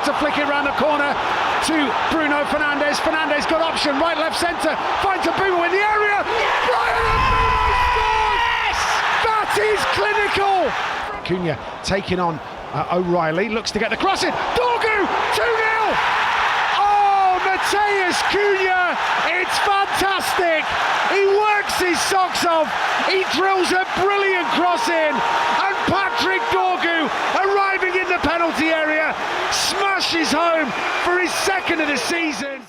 to flick it round the corner to Bruno Fernandes. Fernandes got option, right, left, centre, finds a Boomer in the area. Brian Bruno scores! That is clinical! Cunha taking on O'Reilly, looks to get the cross in. Dorgu, 2-0! Oh, Mateus Cunha, it's fantastic! He works his socks off, he drills a brilliant cross in, and Patrick Dorgu, arriving in the penalty area, smashes home for his second of the season.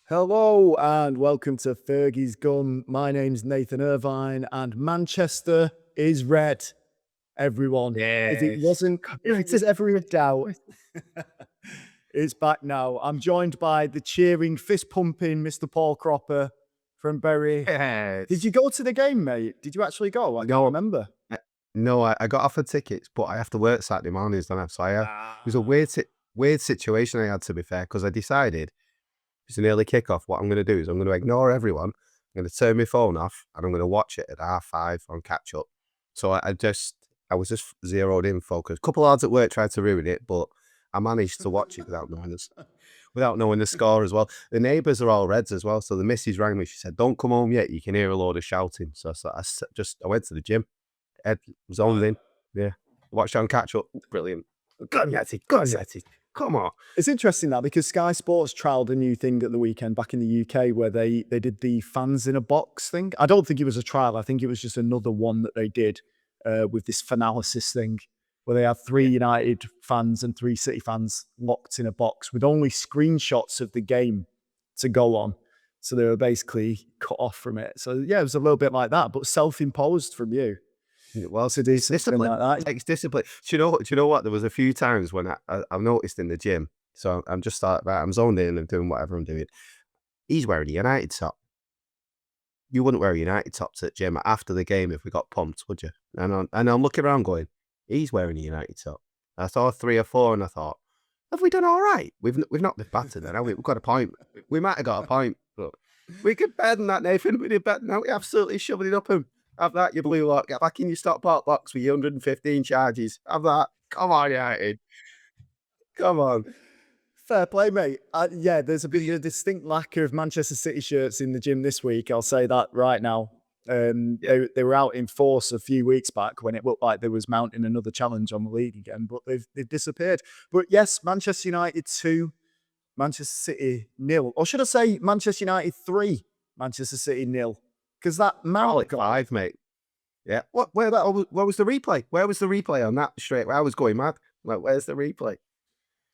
Hello and welcome to Fergie's Gun. My name's Nathan Irvine and Manchester is red. Everyone. Yes. If it wasn't, if it is ever in doubt, it's back now. I'm joined by the cheering, fist-pumping Mr. Paul Cropper from Bury. Yes. Did you go to the game, mate? Did you actually go? I can't remember. No, I got offered tickets, but I have to work Saturday mornings, don't I? So it was a weird situation I had, to be fair, because I decided it's an early kickoff. What I'm going to do is I'm going to ignore everyone. I'm going to turn my phone off and I'm going to watch it at 5:30 on catch up. So I was just zeroed in, focused. A couple of lads at work tried to ruin it, but I managed to watch it without knowing the score as well. The neighbours are all Reds as well, so the missus rang me. She said, "Don't come home yet. You can hear a load of shouting." So I went to the gym. Ed was on in. Yeah, watched it on catch up. Brilliant. Go on, Yeti. Come on. It's interesting that because Sky Sports trialled a new thing at the weekend back in the UK where they did the fans in a box thing. I don't think it was a trial. I think it was just another one that they did with this Fanalysis thing where they had 3 United fans and 3 City fans locked in a box with only screenshots of the game to go on. So they were basically cut off from it. So yeah, it was a little bit like that, but self-imposed from you. Well, to do discipline like that. It takes discipline. Do you know what? There was a few times when I've noticed in the gym. So I'm just I'm zoned in and doing whatever I'm doing. He's wearing a United top. You wouldn't wear a United top to the gym after the game if we got pumped, would you? And I'm looking around going, he's wearing a United top. I saw 3 or 4 and I thought, have we done all right? We've not been battered then, have we? We've got a point. We might have got a point, but we could better than that, Nathan. We did better. Now we absolutely shoving it up him. Have that, you blue lot. Get back in your Stockport box with your 115 charges. Have that. Come on, United. Come on. Fair play, mate. Yeah, there's a distinct lack of Manchester City shirts in the gym this week. I'll say that right now. They were out in force a few weeks back when it looked like they was mounting another challenge on the league again, but they've disappeared. But yes, Manchester United 2, Manchester City 0. Or should I say Manchester United 3, Manchester City 0? Because that Malik 5, mate. Yeah. What was the replay? Where was the replay on that straight? I was going mad. Like, where's the replay?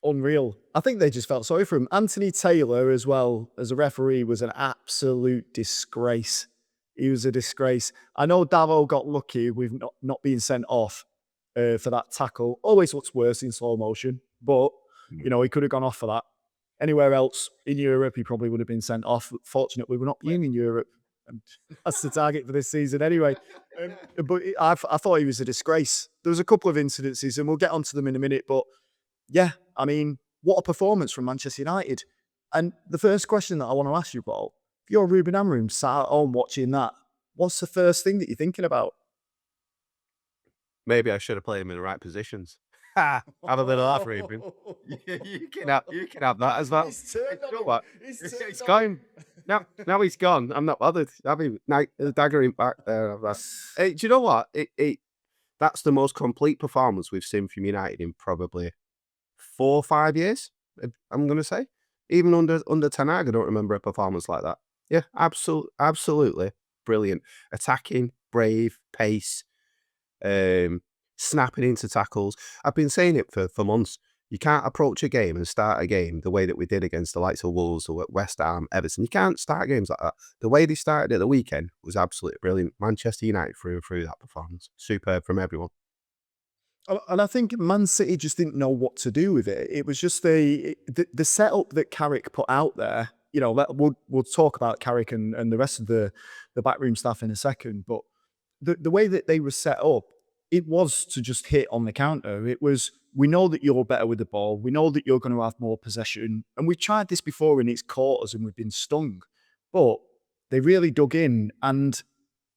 Unreal. I think they just felt sorry for him. Anthony Taylor, as well as a referee, was an absolute disgrace. He was a disgrace. I know Davo got lucky with not being sent off for that tackle. Always looks worse in slow motion, but you know he could have gone off for that. Anywhere else in Europe, he probably would have been sent off. Fortunately, we're not playing in Europe. And that's the target for this season anyway. But I thought he was a disgrace. There was a couple of incidences, and we'll get onto them in a minute. But yeah, I mean, what a performance from Manchester United. And the first question that I want to ask you, Paul, if you're Ruben Amorim sat at home watching that, what's the first thing that you're thinking about? Maybe I should have played him in the right positions. Have a little laugh, Ruben. You can have that as well. You know what? He's gone. Now he's gone. I'm not bothered. I mean, daggering back there. Hey, do you know what? That's the most complete performance we've seen from United in probably 4 or 5 years. I'm going to say, even under Ten Hag, I don't remember a performance like that. Yeah, absolutely brilliant. Attacking, brave, pace, snapping into tackles. I've been saying it for months. You can't approach a game and start a game the way that we did against the likes of Wolves or West Ham, Everton. You can't start games like that. The way they started at the weekend was absolutely brilliant. Manchester United through that performance. Superb from everyone. And I think Man City just didn't know what to do with it. It was just the setup that Carrick put out there. You know, we'll talk about Carrick and the rest of the backroom staff in a second. But the way that they were set up, it was to just hit on the counter. It was, we know that you're better with the ball. We know that you're going to have more possession. And we've tried this before and it's caught us and we've been stung. But they really dug in and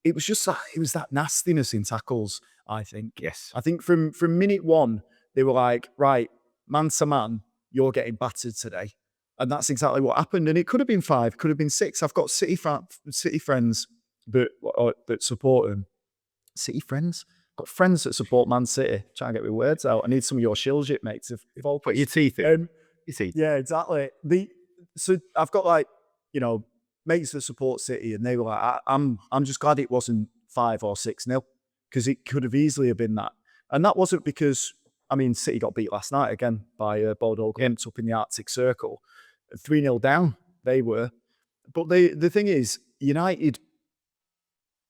it was just it was that nastiness in tackles, I think. Yes. I think from minute one, they were like, right, man to man, you're getting battered today. And that's exactly what happened. And it could have been 5, could have been 6. I've got City friends that support them. City friends? Got friends that support Man City. Trying to get my words out. I need some of your shit, mate. Put your teeth in. Your teeth. Yeah, exactly. So I've got like, mates that support City, and they were like, I'm just glad it wasn't 5 or 6-0, because it could have easily have been that. And that wasn't because, City got beat last night again by Bordeaux Glimt up in the Arctic Circle. 3-0 down, they were. But the thing is, United,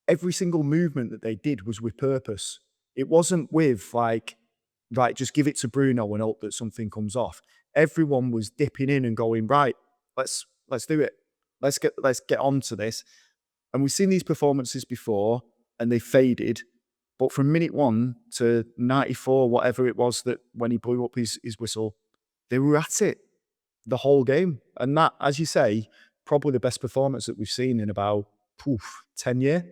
every single movement that they did was with purpose. It wasn't with like, right, just give it to Bruno and hope that something comes off. Everyone was dipping in and going, right, let's do it. Let's get on to this. And we've seen these performances before and they faded. But from minute 1 to 94, whatever it was that when he blew up his whistle, they were at it the whole game. And that, as you say, probably the best performance that we've seen in about 10 years.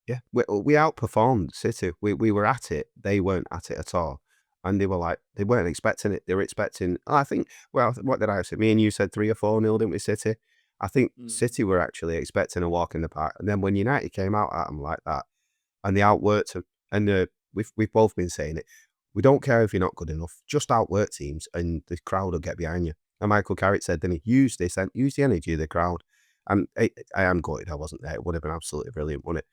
Yeah, we outperformed City. We were at it. They weren't at it at all. And they weren't expecting it. They were expecting, I think, well, what did I say? Me and you said 3 or 4-0, didn't we, City? I think City were actually expecting a walk in the park. And then when United came out at them like that, and they outworked them, and we've both been saying it, we don't care if you're not good enough, just outwork teams and the crowd will get behind you. And Michael Carrick said, then use the energy of the crowd. And I am gutted I wasn't there. It would have been absolutely brilliant, wouldn't it?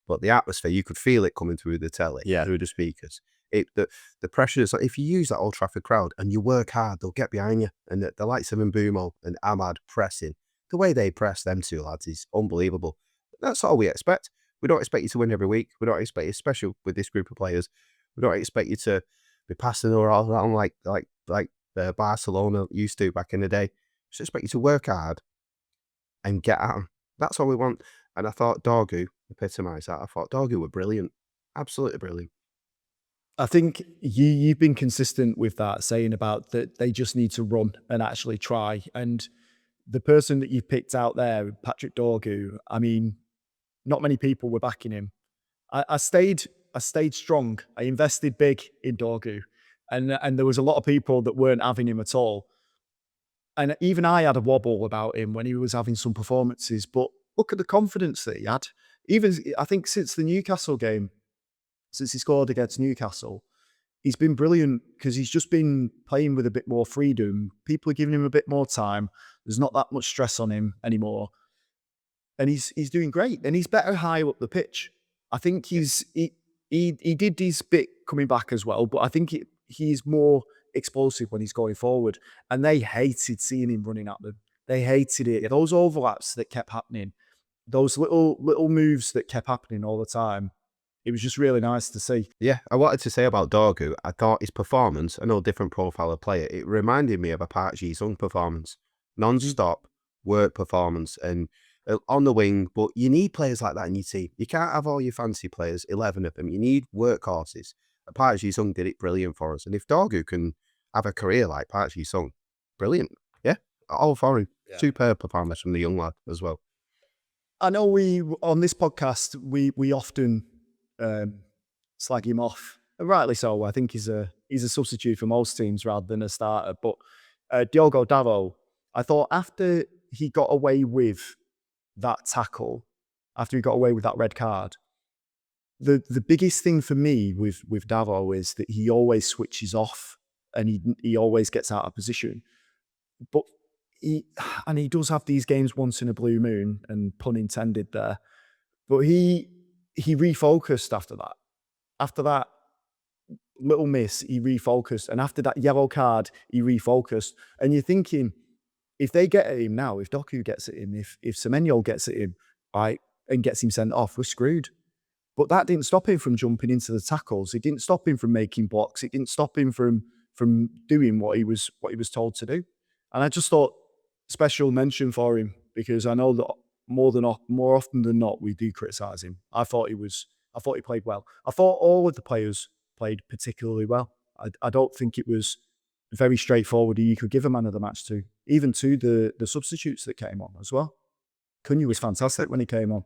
But the atmosphere, you could feel it coming through the telly, through the speakers. The pressure is like, if you use that Old Trafford crowd and you work hard, they'll get behind you. And the likes of Mbeumo and Ahmad pressing, the way they press them two lads is unbelievable. That's all we expect. We don't expect you to win every week. We don't expect you, especially with this group of players, we don't expect you to be passing around like Barcelona used to back in the day. We just expect you to work hard and get at them. That's all we want. And I thought Dorgu epitomised that. I thought Dorgu were brilliant. Absolutely brilliant. I think you've been consistent with that, saying about that they just need to run and actually try. And the person that you've picked out there, Patrick Dorgu, not many people were backing him. I stayed strong. I invested big in Dorgu, and there was a lot of people that weren't having him at all. And even I had a wobble about him when he was having some performances. But look at the confidence that he had. Even I think since the Newcastle game, since he scored against Newcastle, he's been brilliant because he's just been playing with a bit more freedom. People are giving him a bit more time. There's not that much stress on him anymore. And he's doing great. And he's better high up the pitch. I think he did his bit coming back as well, but I think he's more explosive when he's going forward. And they hated seeing him running at them. They hated it. Those overlaps that kept happening, those little moves that kept happening all the time. It was just really nice to see. Yeah, I wanted to say about Dorgu, I thought his performance, I know different profile of player, it reminded me of a Park Ji-sung performance. Non-stop work performance and on the wing, but you need players like that in your team. You can't have all your fancy players, 11 of them. You need workhorses. Park Ji-sung did it brilliant for us. And if Dorgu can have a career like Park Ji-sung, brilliant. Yeah, all for him. Yeah. Superb performance from the young lad as well. I know on this podcast, we often slag him off, and rightly so. I think he's a substitute for most teams rather than a starter. But Diogo Davao, I thought after he got away with that tackle, after he got away with that red card, the biggest thing for me with Davao is that he always switches off and he always gets out of position. But he does have these games once in a blue moon, and pun intended there. But he refocused after that. After that little miss, he refocused. And after that yellow card, he refocused. And you're thinking, if they get at him now, if Doku gets at him, if Semenyo gets at him, right, and gets him sent off, we're screwed. But that didn't stop him from jumping into the tackles. It didn't stop him from making blocks. It didn't stop him from doing what he was told to do. And I just thought special mention for him, because I know that more often than not we do criticise him. I thought he played well. I thought all of the players played particularly well. I don't think it was very straightforward who you could give a man of the match to, even to the substitutes that came on as well. Cunha was fantastic when he came on.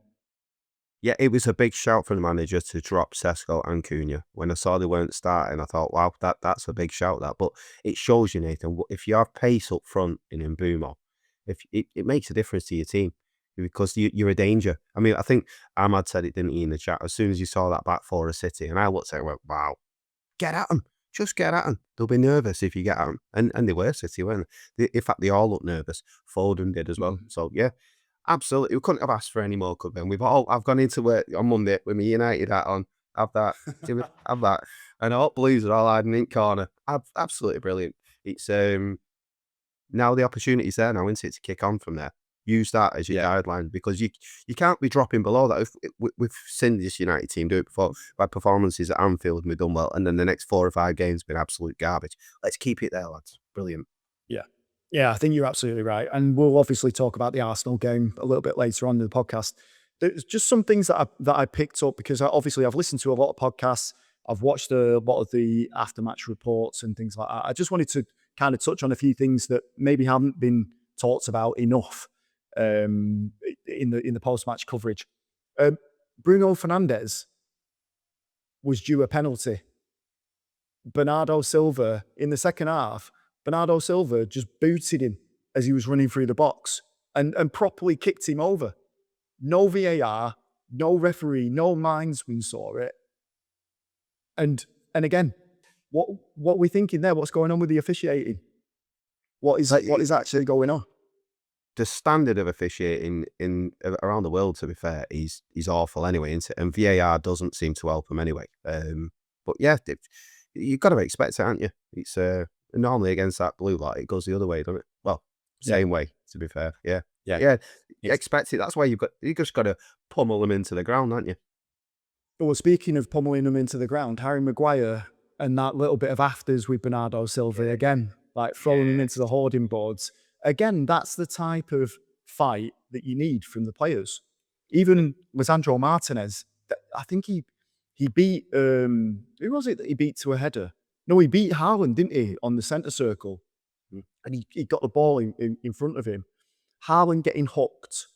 Yeah, it was a big shout from the manager to drop Sesko and Cunha. When I saw they weren't starting, I thought, wow, that's a big shout, that. But it shows you, Nathan, if you have pace up front in Mbeumo, if it makes a difference to your team because you're a danger. I mean, I think Ahmad said it, didn't he, in the chat? As soon as you saw that back four of City, and I looked at it and went, wow, get at them. Just get at them. They'll be nervous if you get at them. And they were, City, weren't they? In fact, they all looked nervous. Foden did as well. So, yeah. Absolutely, we couldn't have asked for any more, could we? And I've gone into work on Monday with my United hat on. Have that, have that, and all Blues are all hiding in corner. Absolutely brilliant. It's now the opportunity's there now, isn't it, to kick on from there. Use that as your guideline because you can't be dropping below that. We've seen this United team do it before by performances at Anfield and we've done well, and then the next 4 or 5 games been absolute garbage. Let's keep it there, lads. Brilliant. Yeah, I think you're absolutely right. And we'll obviously talk about the Arsenal game a little bit later on in the podcast. There's just some things that I picked up because I've listened to a lot of podcasts. I've watched a lot of the after-match reports and things like that. I just wanted to kind of touch on a few things that maybe haven't been talked about enough in the post-match coverage. Bruno Fernandes was due a penalty. Bernardo Silva, in the second half, Bernardo Silva just booted him as he was running through the box and properly kicked him over. No VAR, no referee, no linesman saw it. And again, what are we thinking there? What's going on with the officiating? What is actually going on? The standard of officiating in around the world, to be fair, is awful anyway, isn't it? And VAR doesn't seem to help them anyway. But yeah, you've got to expect it, haven't you? It's normally against that blue light, it goes the other way, doesn't it? Well, same way, to be fair. Yeah. You expect it. That's why you just got to pummel them into the ground, haven't you? Well, speaking of pummeling them into the ground, Harry Maguire and that little bit of afters with Bernardo Silva again, like throwing them into the hoarding boards. Again, that's the type of fight that you need from the players. Even Lisandro Martinez, I think he beat, who was it that he beat to a header? No, he beat Haaland, didn't he, on the centre circle? And he got the ball in front of him. Haaland getting hooked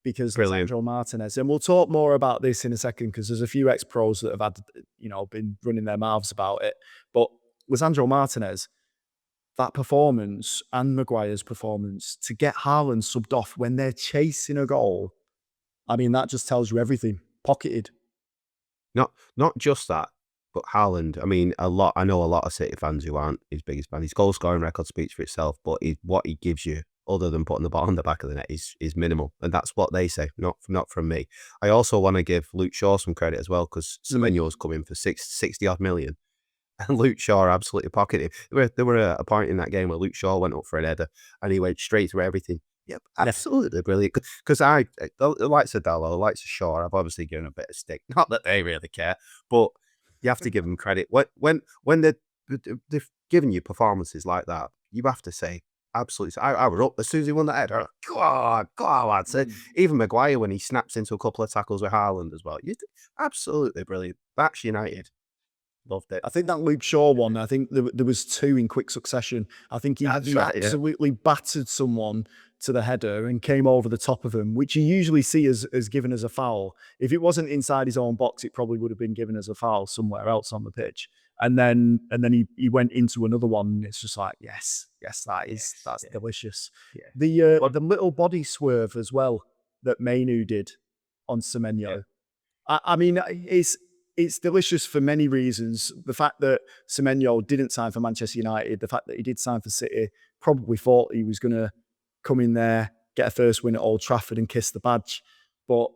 because Lisandro Martinez. And we'll talk more about this in a second because there's a few ex-pros that have had, been running their mouths about it. But Lisandro Martinez, that performance and Maguire's performance to get Haaland subbed off when they're chasing a goal, I mean, that just tells you everything. Pocketed. Not just that, but Haaland, I mean, I know a lot of City fans who aren't his biggest fan. His goal scoring record speaks for itself, but what he gives you, other than putting the ball on the back of the net, is minimal. And that's what they say, not from me. I also want to give Luke Shaw some credit as well, because Semenyo's coming for 60 odd million. And Luke Shaw absolutely pocketed him. There were a point in that game where Luke Shaw went up for an header and he went straight through everything. Yep, absolutely brilliant. Because the likes of Dallo, the likes of Shaw, I've obviously given a bit of stick. Not that they really care, but you have to give them credit. When they've given you performances like that, you have to say, absolutely. I was up as soon as he won that header. Go on, lads. Even Maguire, when he snaps into a couple of tackles with Haaland as well. Absolutely brilliant. That's United. Loved it. I think that Luke Shaw one, I think there was 2 in quick succession. I think he absolutely battered someone to the header and came over the top of him, which you usually see as given as a foul. If it wasn't inside his own box, it probably would have been given as a foul somewhere else on the pitch. And then he went into another one. And it's just like, yes, that's delicious. Yeah. The little body swerve as well that Mainu did on Semenyo. Yeah. I mean, it's delicious for many reasons. The fact that Semenyo didn't sign for Manchester United, the fact that he did sign for City, probably thought he was going to come in there, get a first win at Old Trafford and kiss the badge. But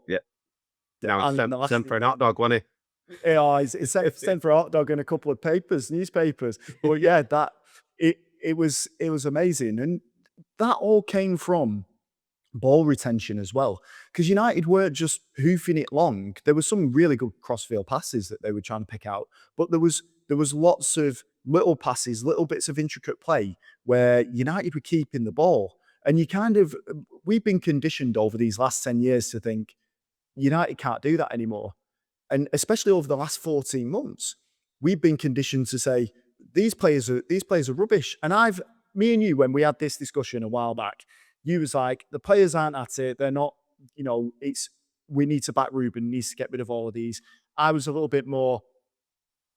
now it's sent for an hot dog, wasn't he? Yeah, it's sent for a hot dog and a couple of newspapers. But yeah, it was amazing. And that all came from ball retention as well, because United weren't just hoofing it long. There were some really good crossfield passes that they were trying to pick out, but there was lots of little passes, little bits of intricate play where United were keeping the ball. And we've been conditioned over these last 10 years to think United can't do that anymore. And especially over the last 14 months, we've been conditioned to say these players are rubbish. And me and you, when we had this discussion a while back, you was like, the players aren't at it. They're not, we need to back Ruben, needs to get rid of all of these. I was a little bit more,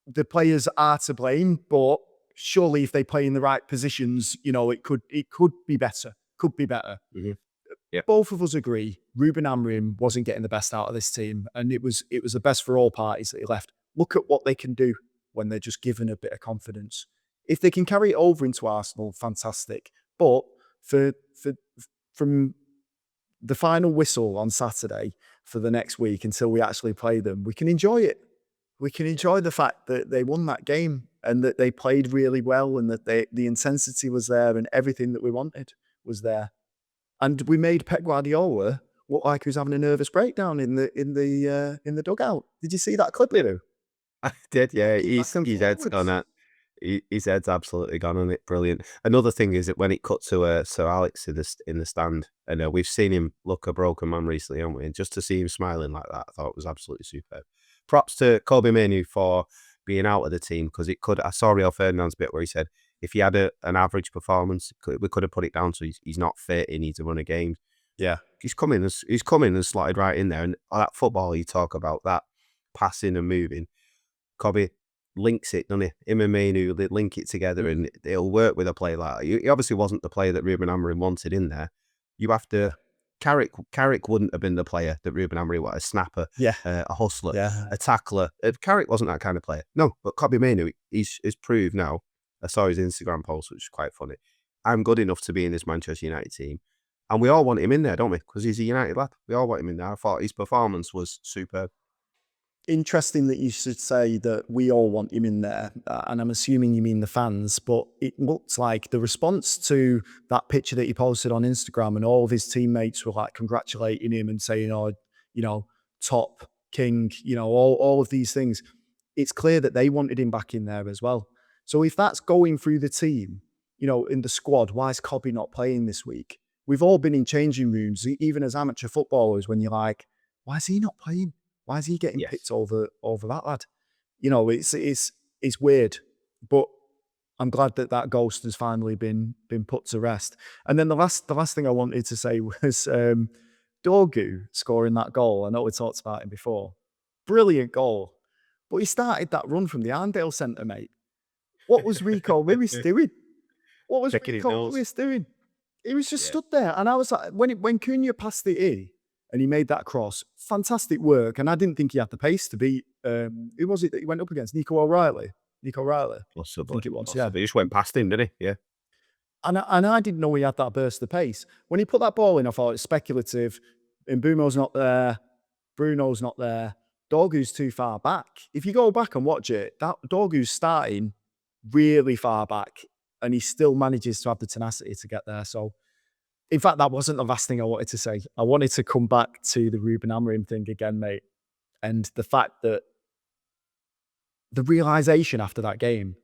the players are to blame, but surely if they play in the right positions, it could be better. Could be better. Mm-hmm. Yeah. Both of us agree Ruben Amorim wasn't getting the best out of this team, and it was the best for all parties that he left. Look at what they can do when they're just given a bit of confidence. If they can carry it over into Arsenal, fantastic. But from the final whistle on Saturday for the next week until we actually play them, we can enjoy it. We can enjoy the fact that they won that game and that they played really well and that the intensity was there and everything that we wanted was there. And we made Pep Guardiola look like he was having a nervous breakdown in the dugout. Did you see that clip, Lou? I did, yeah. His head's gone that. His head's absolutely gone on it. Brilliant. Another thing is that when it cut to Sir Alex in the stand, and we've seen him look a broken man recently, haven't we? And just to see him smiling like that, I thought it was absolutely superb. Props to Kobe Mainoo for being out of the team, because it could. I saw Rio Ferdinand's bit where he said if he had an average performance, we could have put it down to he's not fit. He needs to run a game. Yeah, he's come in and slotted right in there. And that football you talk about, that passing and moving, Kobe links it, doesn't he? Him and Mainoo, they link it together, and it'll work with a player like that. He obviously wasn't the player that Ruben Amorim wanted in there. You have to. Carrick wouldn't have been the player that Ruben Amorim was, a snapper, a hustler, a tackler. Carrick wasn't that kind of player. No, but Kobe Mainoo, he's proved now. I saw his Instagram post, which is quite funny. I'm good enough to be in this Manchester United team. And we all want him in there, don't we? Because he's a United lad. We all want him in there. I thought his performance was superb. Interesting that you should say that we all want him in there, and I'm assuming you mean the fans, but it looks like the response to that picture that he posted on Instagram and all of his teammates were like congratulating him and saying, top, king, all of these things. It's clear that they wanted him back in there as well. So if that's going through the team, in the squad, why is Kobe not playing this week? We've all been in changing rooms, even as amateur footballers, when you're like, why is he not playing? Why is he getting picked over that lad? It's weird, but I'm glad that ghost has finally been put to rest. And then the last thing I wanted to say was Dorgu scoring that goal. I know we talked about him before. Brilliant goal. But he started that run from the Arndale centre, mate. What was Rico Lewis doing? What was Rico Lewis doing? He was just stood there. And I was like, when Cunha passed it in, and he made that cross, fantastic work. And I didn't think he had the pace to beat, who was it that he went up against? Nico O'Reilly. Possibly. I think it was, Possibly. He just went past him, didn't he? Yeah. And I didn't know he had that burst of pace. When he put that ball in, I thought it's speculative. Mbumo's not there. Bruno's not there. Dorgu's too far back. If you go back and watch it, that Dorgu's starting really far back, and he still manages to have the tenacity to get there. So, in fact, that wasn't the last thing I wanted to say. I wanted to come back to the Ruben Amorim thing again, mate. And the fact that the realisation after that game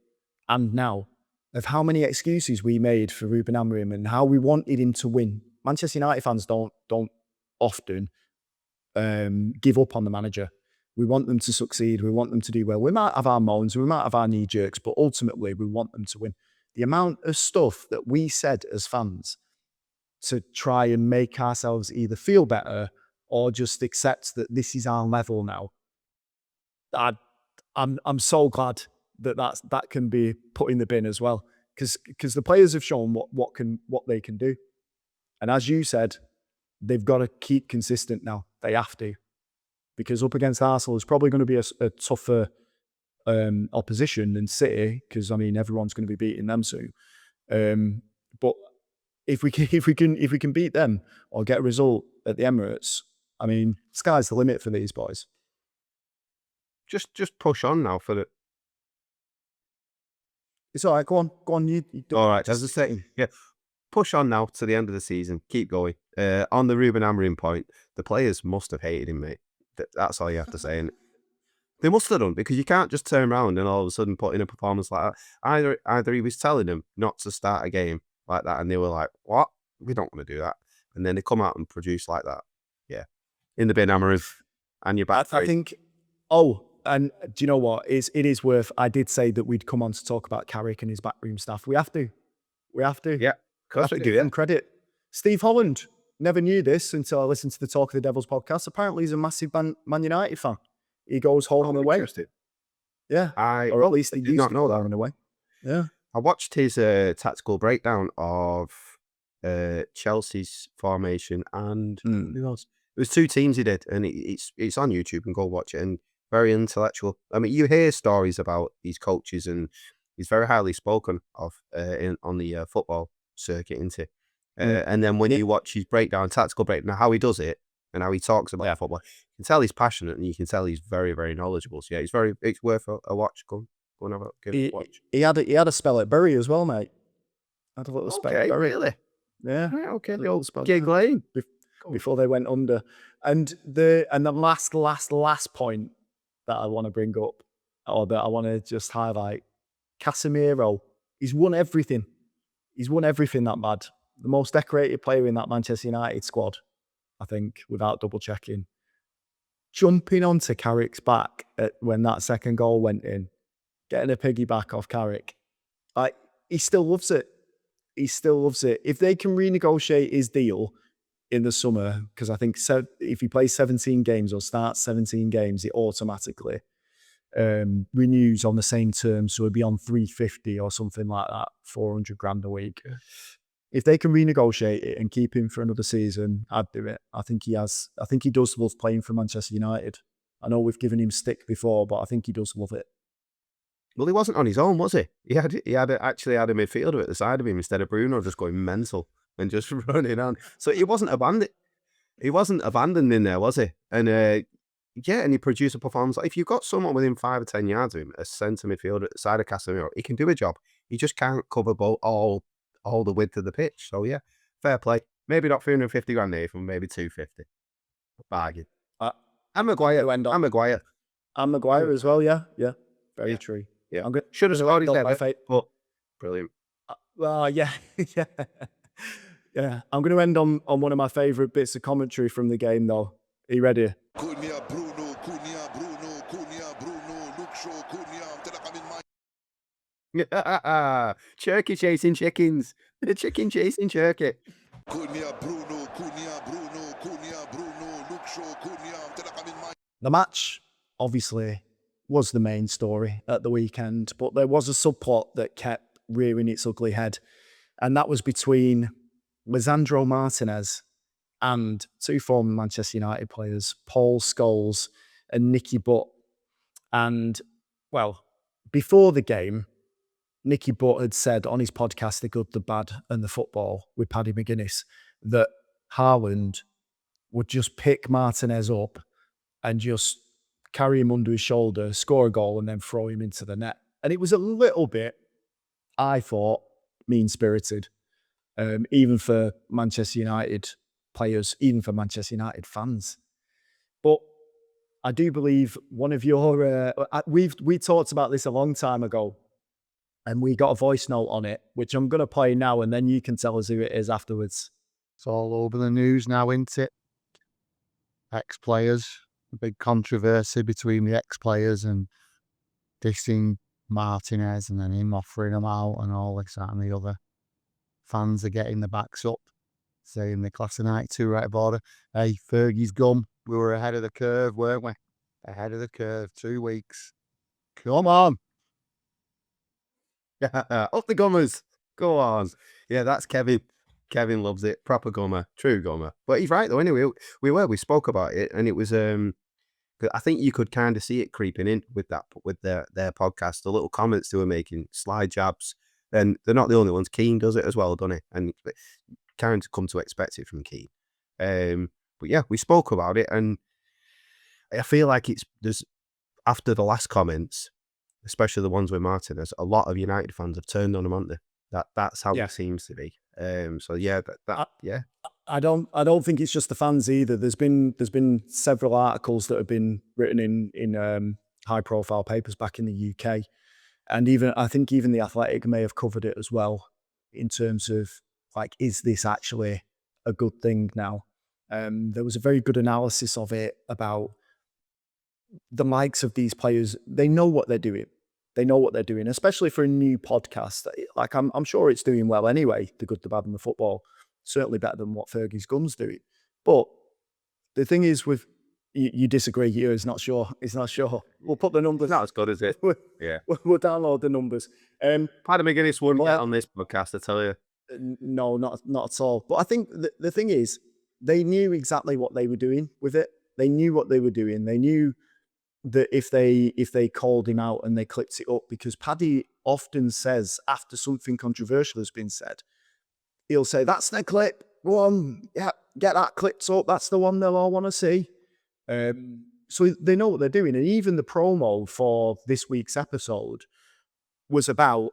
and now of how many excuses we made for Ruben Amorim and how we wanted him to win. Manchester United fans don't often give up on the manager. We want them to succeed. We want them to do well. We might have our moans, we might have our knee jerks, but ultimately we want them to win. The amount of stuff that we said as fans to try and make ourselves either feel better or just accept that this is our level now. I'm so glad that can be put in the bin as well, because the players have shown what they can do, and as you said, they've got to keep consistent now. They have to, because up against Arsenal is probably going to be a tougher opposition than City, because everyone's going to be beating them soon. But if we can beat them or get a result at the Emirates, sky's the limit for these boys. Just push on now for the. It's all right. Go on. You all right. As I say, push on now to the end of the season. Keep going. On the Ruben Amorim point, the players must have hated him, mate. That's all you have to say. And they must have done, because you can't just turn around and all of a sudden put in a performance like that. Either he was telling them not to start a game like that, and they were like, "What? We don't want to do that." And then they come out and produce like that. Yeah, in the bin, Amorim, and you're back. I think. Oh, and do you know what? It is worth. I did say that we'd come on to talk about Carrick and his backroom staff. We have to. Yeah, of course we do. And credit Steve Holland. never knew this until I listened to the Talk of the Devils podcast. Apparently, he's a massive Man United fan. He goes home and away. Yeah, or at least he did used not to know go that. home and away. Yeah. I watched his tactical breakdown of Chelsea's formation and who else? It was 2 teams he did, and it's on YouTube. You can go watch it. And very intellectual. I mean, you hear stories about these coaches, and he's very highly spoken of on the football circuit, isn't he? And then when you watch his breakdown, tactical breakdown, how he does it and how he talks about football, you can tell he's passionate, and you can tell he's very, very knowledgeable. So yeah, it's worth a watch. Go and have a watch. He had a spell at Bury as well, mate. Had a little spell at Bury. Really? Yeah. Right, okay, the Little old spell gig lane. before they went under. And the last point that I want to bring up, or that I want to just highlight, Casemiro, he's won everything. He's won everything, that lad. The most decorated player in that Manchester United squad, I think, without double checking. Jumping onto Carrick's back when that second goal went in, getting a piggyback off Carrick. He still loves it. He still loves it. If they can renegotiate his deal in the summer, because I think if he plays 17 games or starts 17 games, it automatically renews on the same terms. So he'll be on 350 or something like that, 400 grand a week. If they can renegotiate it and keep him for another season, I'd do it. I think he does love playing for Manchester United. I know we've given him stick before, but I think he does love it. Well, he wasn't on his own, was he? He actually had a midfielder at the side of him instead of Bruno just going mental and just running on. So he wasn't abandoned. He wasn't abandoned in there, was he? And and he produced a performance. If you've got someone within 5 or 10 yards of him, a centre midfielder at the side of Casemiro, he can do a job. He just can't cover all the width of the pitch. So yeah, fair play. Maybe not 350 grand here, from maybe 250. Bargain. And Maguire. And Maguire as well, yeah. Very true. Yeah. Should have scored his head, but brilliant. Well, yeah. Yeah. I'm going to end on one of my favourite bits of commentary from the game, though. Are you ready? Turkey chasing chickens. The chicken chasing turkey. The match, obviously, was the main story at the weekend, but there was a subplot that kept rearing its ugly head, and that was between Lisandro Martinez and 2 former Manchester United players, Paul Scholes and Nicky Butt. And, well, before the game, Nicky Butt had said on his podcast, The Good, the Bad and the Football with Paddy McGuinness, that Haaland would just pick Martinez up and just carry him under his shoulder, score a goal, and then throw him into the net. And it was a little bit, I thought, mean-spirited, even for Manchester United players, even for Manchester United fans. But I do believe one of your... we talked about this a long time ago, and we got a voice note on it, which I'm going to play now, and then you can tell us who it is afterwards. It's all over the news now, isn't it? Ex-players. A big controversy between the ex-players and dissing Martinez and then him offering them out and all this, that and the other. Fans are getting the backs up, saying the class of 92 right border. Hey, Fergie's gum. We were ahead of the curve, weren't we? Ahead of the curve, 2 weeks. Come on. Up the gummers. Go on. Yeah, that's Kevin. Kevin loves it. Proper gummer. True gummer. But he's right though. Anyway, we spoke about it, and it was I think you could kind of see it creeping in with their podcast, the little comments they were making, slide jabs. And they're not the only ones. Keane does it as well, doesn't he? And kind of come to expect it from Keane. But yeah, we spoke about it, and I feel like there's after the last comments, especially the ones with Martinez, a lot of United fans have turned on him, haven't they? That's how it seems to be. So yeah, yeah. I don't think it's just the fans either. There's been several articles that have been written in high profile papers back in the UK, and I think even the Athletic may have covered it as well, in terms of like, is this actually a good thing now? There was a very good analysis of it about the likes of these players. They know what they're doing. They know what they're doing, especially for a new podcast. Like I'm sure it's doing well anyway, The Good, the Bad and the Football. certainly better than what Fergie's gun's doing. But the thing is, with you disagree here. It's not sure. We'll put the numbers. Not as good as it. Yeah. We'll download the numbers. Paddy McGuinness wouldn't get on this podcast, I tell you. No, not at all. But I think the thing is, they knew exactly what they were doing with it. They knew what they were doing. They knew that if they called him out and they clipped it up, because Paddy often says after something controversial has been said, he'll say, "That's the clip. Go on, yeah, get that clipped up. That's the one they'll all want to see." So they know what they're doing. And even the promo for this week's episode was about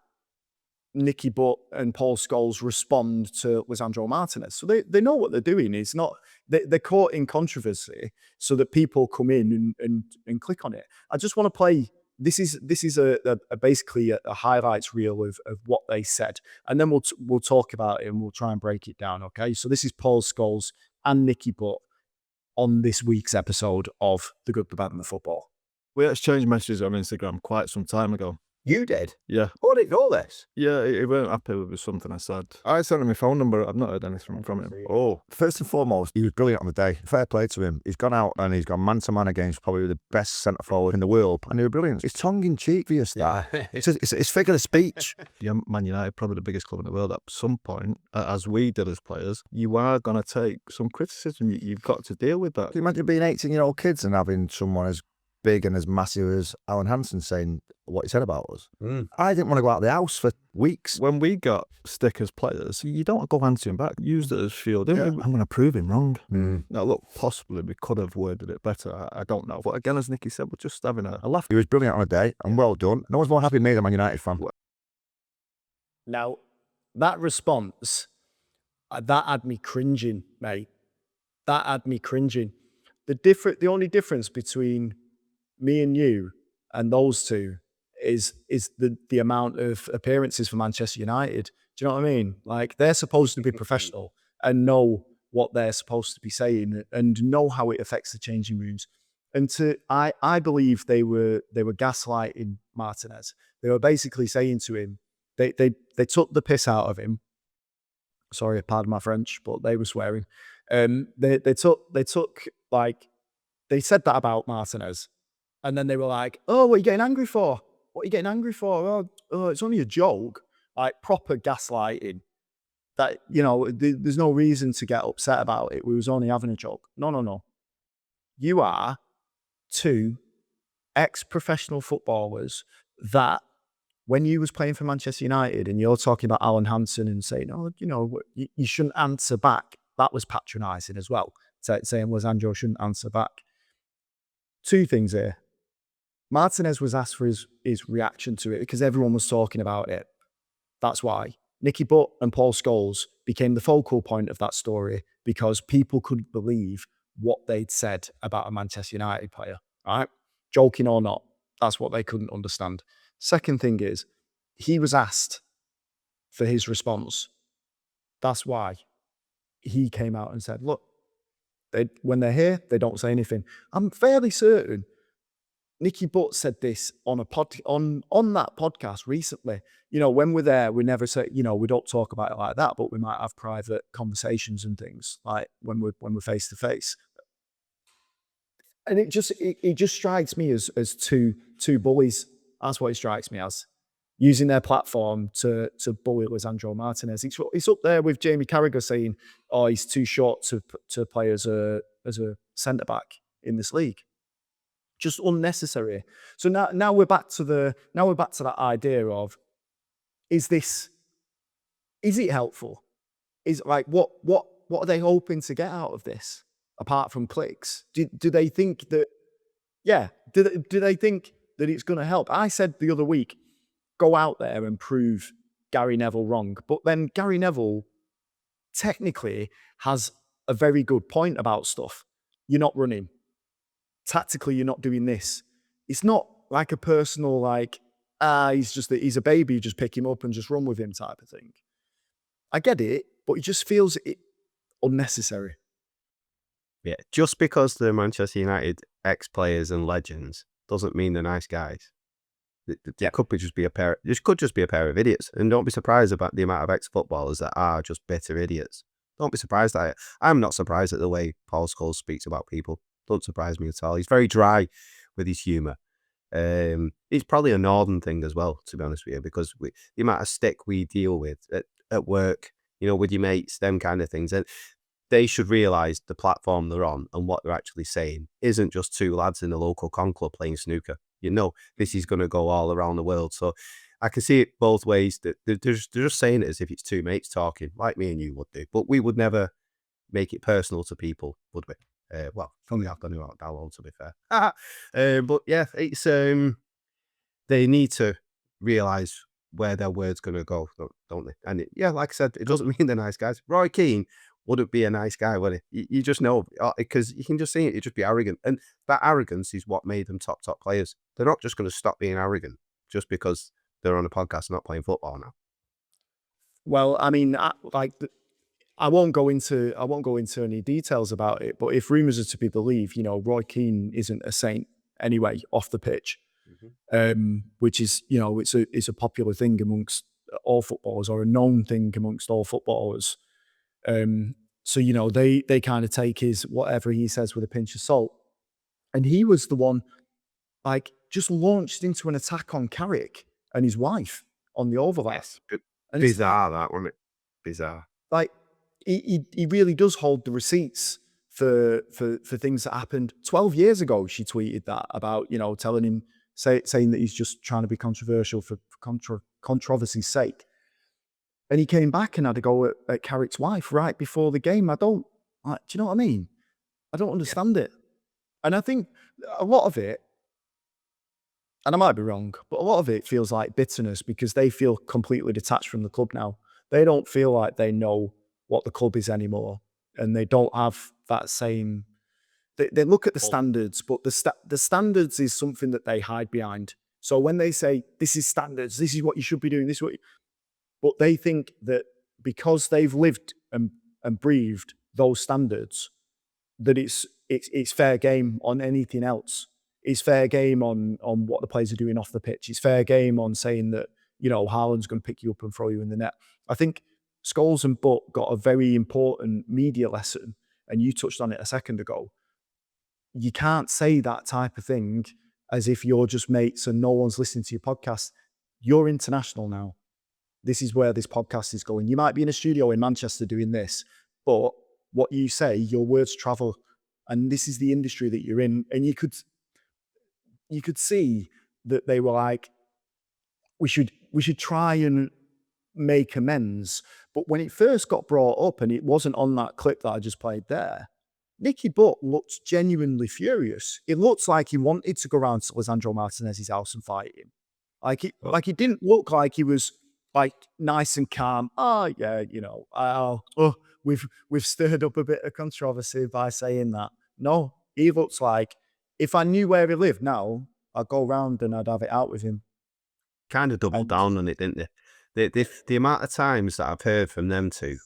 Nicky Butt and Paul Scholes respond to Lisandro Martinez. So they know what they're doing. It's not, they're caught in controversy so that people come in and click on it. I just want to play, this is a basically a highlights reel of what they said. And then we'll talk about it and we'll try and break it down, okay? So this is Paul Scholes and Nicky Butt on this week's episode of The Good, the Bad and the Football. We exchanged messages on Instagram quite some time ago. You did? Yeah. Oh, didn't know this? Yeah, he weren't happy with something I said. I sent him my phone number. I've not heard anything from him. Oh, first and foremost, he was brilliant on the day. Fair play to him. He's gone out and he's gone man-to-man against probably the best centre-forward in the world. And he was brilliant. It's tongue-in-cheek for you, Star. It's figure of speech. Yeah, Man United, probably the biggest club in the world. At some point, as we did as players, you are going to take some criticism. You've got to deal with that. Can you imagine being 18-year-old kids and having someone as big and as massive as Alan Hansen saying what he said about us? I didn't want to go out of the house for weeks. When we got stick as players, you don't go answering back. Used it as fuel. I'm going to prove him wrong. Now, look, possibly we could have worded it better. I don't know. But again, as Nicky said, we're just having a laugh. He was brilliant on the day and well done. No one's more happy than me than a Man United fan. Now, that response, that had me cringing, mate. That had me cringing. The only difference between me and you and those two is the amount of appearances for Manchester United. Do you know what I mean? Like, they're supposed to be professional and know what they're supposed to be saying and know how it affects the changing rooms. And I believe they were gaslighting Martinez. They were basically saying to him, they took the piss out of him. Sorry, pardon my French, but they were swearing. They said that about Martinez. And then they were like, "Oh, what are you getting angry for? What are you getting angry for? Oh, it's only a joke." Like, proper gaslighting. That, there's no reason to get upset about it. We was only having a joke. No. You are two ex-professional footballers that, when you was playing for Manchester United and you're talking about Alan Hansen and saying, "Oh, you shouldn't answer back," that was patronising as well. Saying Lisandro shouldn't answer back. Two things here. Martinez was asked for his reaction to it because everyone was talking about it. That's why. Nicky Butt and Paul Scholes became the focal point of that story because people couldn't believe what they'd said about a Manchester United player. All right? Joking or not, that's what they couldn't understand. Second thing is, he was asked for his response. That's why he came out and said, "Look, when they're here, they don't say anything." I'm fairly certain Nicky Butt said this on on that podcast recently. When we're there, we never say, we don't talk about it like that, but we might have private conversations and things like when we're face to face. And it just strikes me as two bullies. That's what it strikes me as, using their platform to bully Lisandro Martinez. It's up there with Jamie Carragher saying, "Oh, he's too short to play as a centre back in this league." Just unnecessary. So now we're back to that idea of, is it helpful? Is like what are they hoping to get out of this apart from clicks? Do they think that? Yeah. Do they think that it's going to help? I said the other week, go out there and prove Gary Neville wrong. But then Gary Neville technically has a very good point about stuff. You're not running. Tactically, you're not doing this. It's not like a personal, he's a baby, just pick him up and just run with him type of thing. I get it, but it just feels unnecessary. Yeah, just because they're Manchester United ex-players and legends doesn't mean they're nice guys. It could just be a pair of idiots. And don't be surprised about the amount of ex-footballers that are just bitter idiots. Don't be surprised at it. I'm not surprised at the way Paul Scholes speaks about people. Don't surprise me at all. He's very dry with his humour. It's probably a northern thing as well, to be honest with you, because the amount of stick we deal with at work, with your mates, them kind of things. And they should realise the platform they're on and what they're actually saying isn't just two lads in a local con club playing snooker. This is going to go all around the world. So I can see it both ways. That they're just saying it as if it's two mates talking, like me and you would do. But we would never make it personal to people, would we? Well, only I've done it out that long, to be fair. But yeah, it's they need to realise where their word's going to go, don't they? And like I said, it doesn't mean they're nice guys. Roy Keane wouldn't be a nice guy, would he? You just know, because you can just see it. He'd just be arrogant, and that arrogance is what made them top players. They're not just going to stop being arrogant just because they're on a podcast not playing football now. Well, I mean, I won't go into any details about it, but if rumours are to be believed, Roy Keane isn't a saint anyway off the pitch, which is, it's a popular thing amongst all footballers, or a known thing amongst all footballers. So they kind of take his whatever he says with a pinch of salt, and he was the one just launched into an attack on Carrick and his wife on the overlap. And bizarre, that wasn't it? Bizarre. He really does hold the receipts for things that happened 12 years ago. She tweeted that about, telling him, saying that he's just trying to be controversial for controversy's sake. And he came back and had a go at Carrick's wife right before the game. Do you know what I mean? I don't understand it. And I think a lot of it, and I might be wrong, but a lot of it feels like bitterness because they feel completely detached from the club now. They don't feel like they know what the club is anymore, and they don't have that same. They look at the standards, but the standards is something that they hide behind. So when they say this is standards, this is what you should be doing, but they think that because they've lived and breathed those standards, that it's fair game on anything else. It's fair game on what the players are doing off the pitch. It's fair game on saying that Haaland's going to pick you up and throw you in the net. I think Scholes and Butt got a very important media lesson, and you touched on it a second ago. You can't say that type of thing as if you're just mates and no one's listening to your podcast. You're international now. This is where this podcast is going. You might be in a studio in Manchester doing this, but what you say, your words travel, and this is the industry that you're in. And you could see that they were like, we should try and make amends. But when it first got brought up, and it wasn't on that clip that I just played there, Nicky Butt looked genuinely furious. It looks like he wanted to go around to Lisandro Martinez's house and fight him. It didn't look like he was nice and calm. We've stirred up a bit of controversy by saying that. No, he looks like, if I knew where he lived now, I'd go round and I'd have it out with him. Kind of doubled down on it, didn't they? The amount of times that I've heard from them two,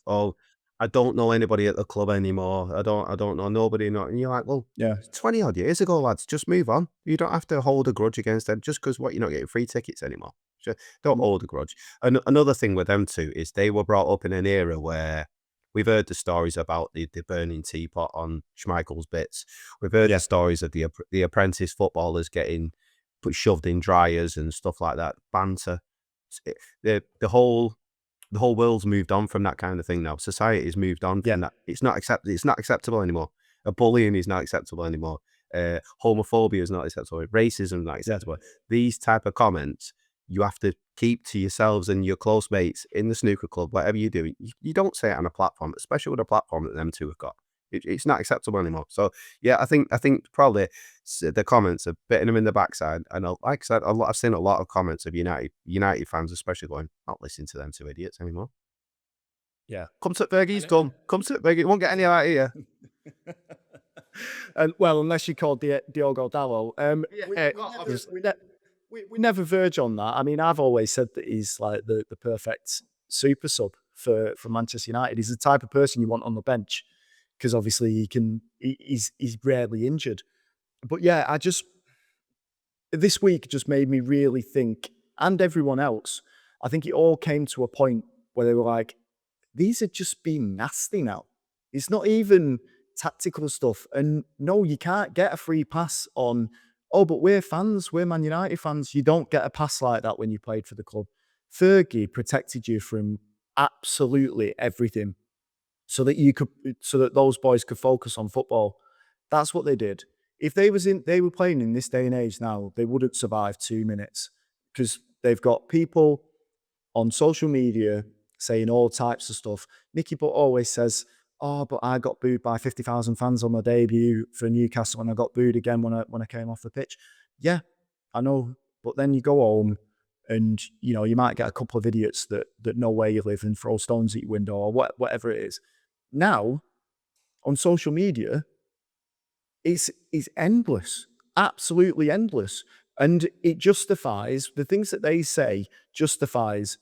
I don't know anybody at the club anymore. I don't know nobody. And you're like, well, yeah, 20 odd years ago, lads, just move on. You don't have to hold a grudge against them just because you're not getting free tickets anymore. Just don't hold a grudge. And another thing with them two is they were brought up in an era where we've heard the stories about the burning teapot on Schmeichel's bits. We've heard the stories of the apprentice footballers getting shoved in dryers and stuff like that. Banter. The whole world's moved on from that kind of thing now. Society's moved on from that. It's not acceptable anymore. Bullying is not acceptable anymore. Homophobia is not acceptable. Racism is not acceptable. These type of comments you have to keep to yourselves and your close mates in the snooker club, whatever you do. You don't say it on a platform, especially with a platform that them two have got. It's not acceptable anymore. So yeah, I think probably the comments are bitting them in the backside. And like I said, I've seen a lot of comments of United fans, especially going, not listening to them two idiots anymore. Yeah, come to Fergie's, come to Fergie. Won't get any of that here. And well, unless you called Diogo Dallo, we never verge on that. I mean, I've always said that he's like the perfect super sub for Manchester United. He's the type of person you want on the bench, because obviously he's rarely injured. But yeah, this week just made me really think, and everyone else, I think it all came to a point where they were like, These are just being nasty now. It's not even tactical stuff. And no, you can't get a free pass on, oh, but we're fans, we're Man United fans. You don't get a pass like that when you played for the club. Fergie protected you from absolutely everything so that those boys could focus on football. That's what they did. If they were playing in this day and age now, they wouldn't survive 2 minutes because they've got people on social media saying all types of stuff. Nicky Butt always says, oh, but I got booed by 50,000 fans on my debut for Newcastle and I got booed again when I came off the pitch. Yeah, I know. But then you go home and, you might get a couple of idiots that know where you live and throw stones at your window or whatever it is. Now, on social media, it's endless, absolutely endless. And it justifies, the things that they say justifies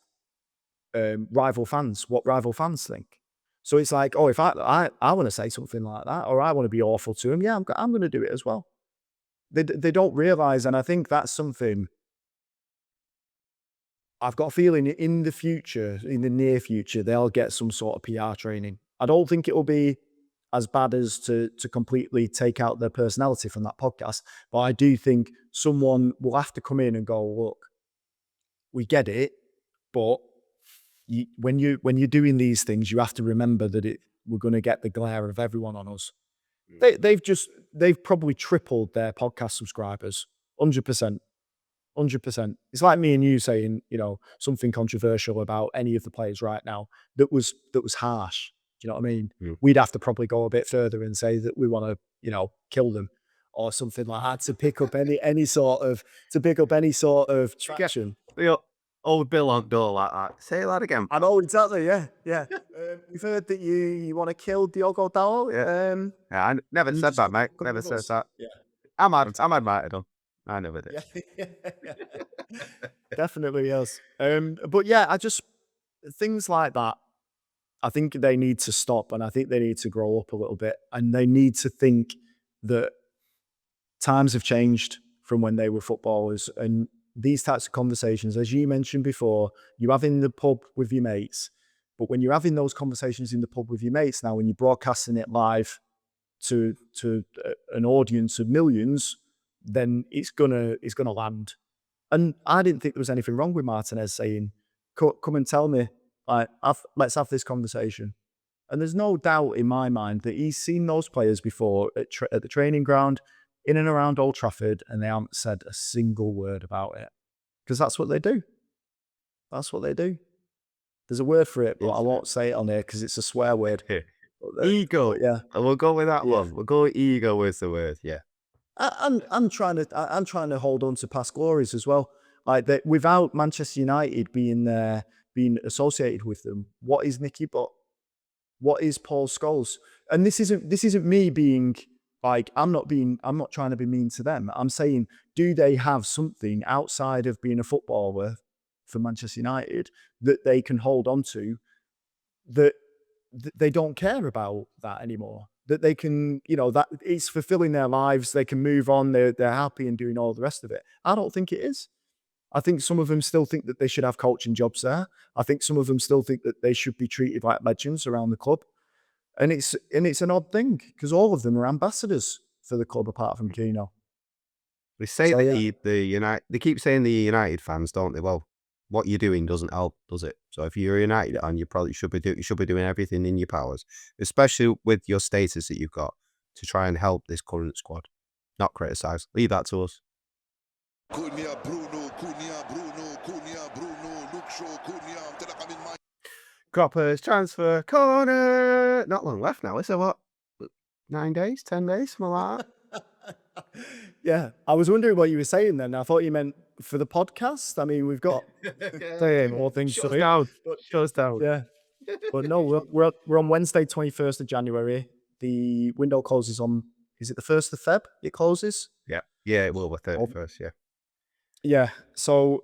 rival fans, what rival fans think. So it's like, oh, if I want to say something like that, or I want to be awful to him, yeah, I'm going to do it as well. They don't realise, and I think that's something I've got a feeling in the near future, they'll get some sort of PR training. I don't think it'll be as bad as to completely take out their personality from that podcast, but I do think someone will have to come in and go, look, we get it, but when you're doing these things, you have to remember that we're going to get the glare of everyone on us. They've probably tripled their podcast subscribers, 100%. 100%. It's like me and you saying, something controversial about any of the players right now that was harsh. Do you know what I mean? Mm. We'd have to probably go a bit further and say that we want to, kill them or something like that to pick up any sort of traction. The old Bill on door like that. Say that again. I know, exactly, yeah. We've heard that you want to kill Diogo Dalot. Yeah. Yeah, I never said that, mate. Never said that. Yeah. I'm might have done. I never did. Yeah. Definitely, yes. But yeah, things like that, I think they need to stop, and I think they need to grow up a little bit, and they need to think that times have changed from when they were footballers, and these types of conversations, as you mentioned before, you have in the pub with your mates, but when you're having those conversations in the pub with your mates now, when you're broadcasting it live to an audience of millions, then it's gonna land. And I didn't think there was anything wrong with Martinez saying, come and tell me, like, let's have this conversation. And there's no doubt in my mind that he's seen those players before at the training ground, in and around Old Trafford, and they haven't said a single word about it. Because that's what they do. That's what they do. There's a word for it, but I won't say it on here because it's a swear word. Ego. Yeah. And we'll go with that one. We'll go with ego with the word, yeah. I'm trying to hold on to past glories as well. Like that, without Manchester United being associated with them, what is Nicky Butt? What is Paul Scholes? And this isn't me being like, I'm not trying to be mean to them. I'm saying, do they have something outside of being a footballer for Manchester United that they can hold on to, that they don't care about that anymore? That they can, that it's fulfilling their lives. They can move on. They're happy and doing all the rest of it. I don't think it is. I think some of them still think that they should have coaching jobs there. I think some of them still think that they should be treated like legends around the club. And it's an odd thing because all of them are ambassadors for the club apart from Keno. They say they keep saying the United fans, don't they? Well, what you're doing doesn't help, does it? So if you're a United fan, you probably should be doing everything in your powers, especially with your status that you've got, to try and help this current squad, not criticise. Leave that to us. Cropper's transfer corner. Not long left now. Is there what? 9 days, 10 days, something like that. Yeah, I was wondering what you were saying then. I thought you meant for the podcast. I mean, we've got more things to do. Shut us down. Yeah, but no, we're on Wednesday, 21st of January. The window closes on. Is it the 1st of Feb? It closes. Yeah, it will be 31st. Yeah. Yeah. So,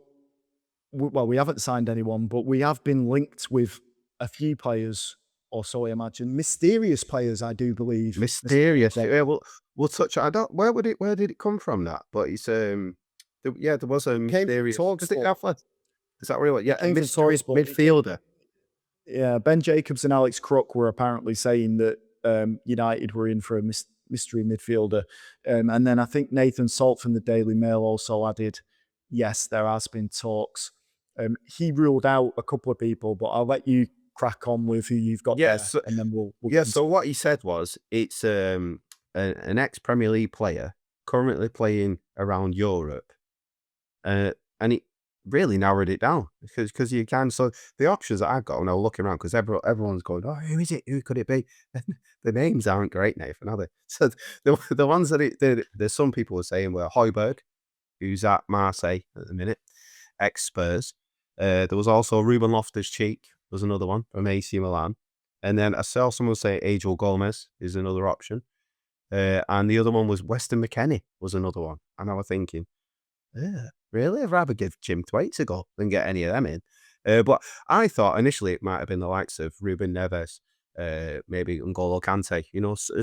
we haven't signed anyone, but we have been linked with a few players, or so I imagine, mysterious players. I do believe mysterious. Yeah, we'll touch. Where did it come from? That, but it's there was a mysterious. Is that really what? Yeah, a mysterious midfielder. Yeah, Ben Jacobs and Alex Crook were apparently saying that United were in for a mystery midfielder. And then I think Nathan Salt from the Daily Mail also added, yes, there has been talks. He ruled out a couple of people, but I'll let you crack on with who you've got there, so, and then we'll so what he said was it's an ex-Premier League player currently playing around Europe. And it really narrowed it down because you can. So the options that I've got when I was looking around, because everyone's going, oh, who is it? Who could it be? The names aren't great, Nathan, are they? So the ones that there's some people were saying were Højbjerg, who's at Marseille at the minute, ex-Spurs. There was also Ruben Loftus-Cheek, was another one from AC Milan. And then I saw someone say Angel Gomez is another option. And the other one was Weston McKennie was another one. And I was thinking, really? I'd rather give Jim Thwaites a go than get any of them in. But I thought initially it might have been the likes of Ruben Neves, maybe N'Golo Kante,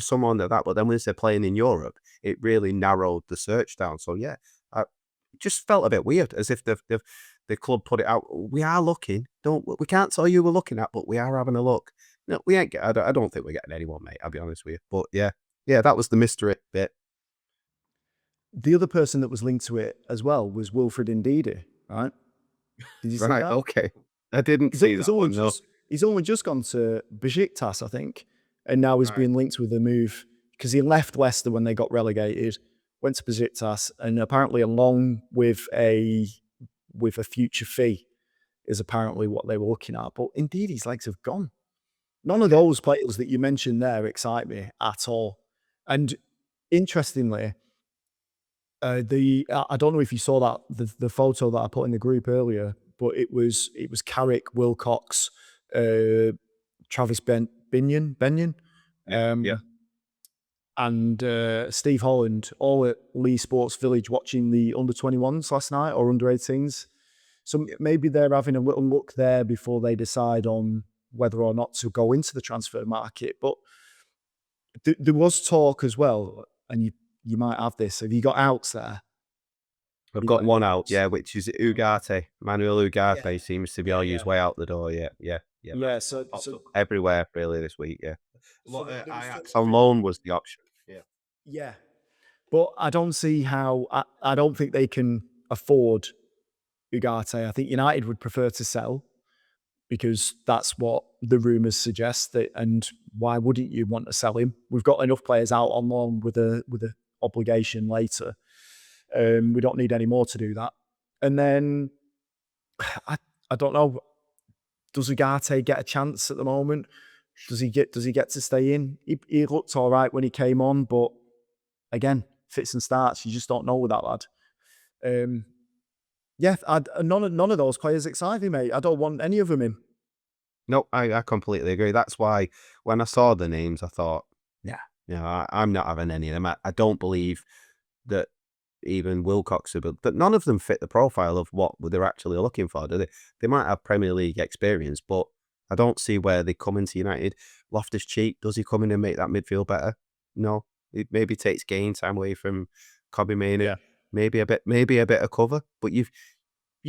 someone like that. But then when they're playing in Europe, it really narrowed the search down. So yeah, it just felt a bit weird, as if the club put it out. We are looking. We can't tell you we're looking at, but we are having a look. No, we ain't. I don't think we're getting anyone, mate. I'll be honest with you. But yeah, that was the mystery bit. The other person that was linked to it as well was Wilfred Ndidi, right? Did you see that? Okay. I didn't see that one, no. He's only just gone to Besiktas, I think, and now he's being linked with a move because he left Leicester when they got relegated, went to Besiktas, and apparently along with a future fee is apparently what they were looking at. But Ndidi's legs have gone. None of those players that you mentioned there excite me at all. And interestingly, I don't know if you saw that the photo that I put in the group earlier, but it was Carrick, Wilcox, Travis Benyon, and Steve Holland, all at Lee Sports Village watching the under-21s last night, or under-18s. So maybe they're having a little look there before they decide on whether or not to go into the transfer market. But there was talk as well, and you might have this. Have you got outs there? I've got one out, which is Ugarte. Manuel Ugarte seems to be on his way out the door. Yeah. So everywhere really this week. Yeah. Ajax on loan was the option. Yeah, but I don't see how. I don't think they can afford Ugarte. I think United would prefer to sell, because that's what the rumours suggest. And why wouldn't you want to sell him? We've got enough players out on loan with a obligation later. We don't need any more to do that. And then I don't know. Does Ugarte get a chance at the moment? Does he get to stay in? He looked all right when he came on, but again, fits and starts. You just don't know with that lad. None of those players excite me, mate. I don't want any of them in. No, I completely agree. That's why when I saw the names, I thought, I'm not having any of them. I don't believe that even Wilcox, that none of them fit the profile of what they're actually looking for, do they? They might have Premier League experience, but I don't see where they come into United. Loftus-Cheek, does he come in and make that midfield better? No. It maybe takes game time away from Kobbie Mainoo. Yeah. Maybe a bit of cover, but you'd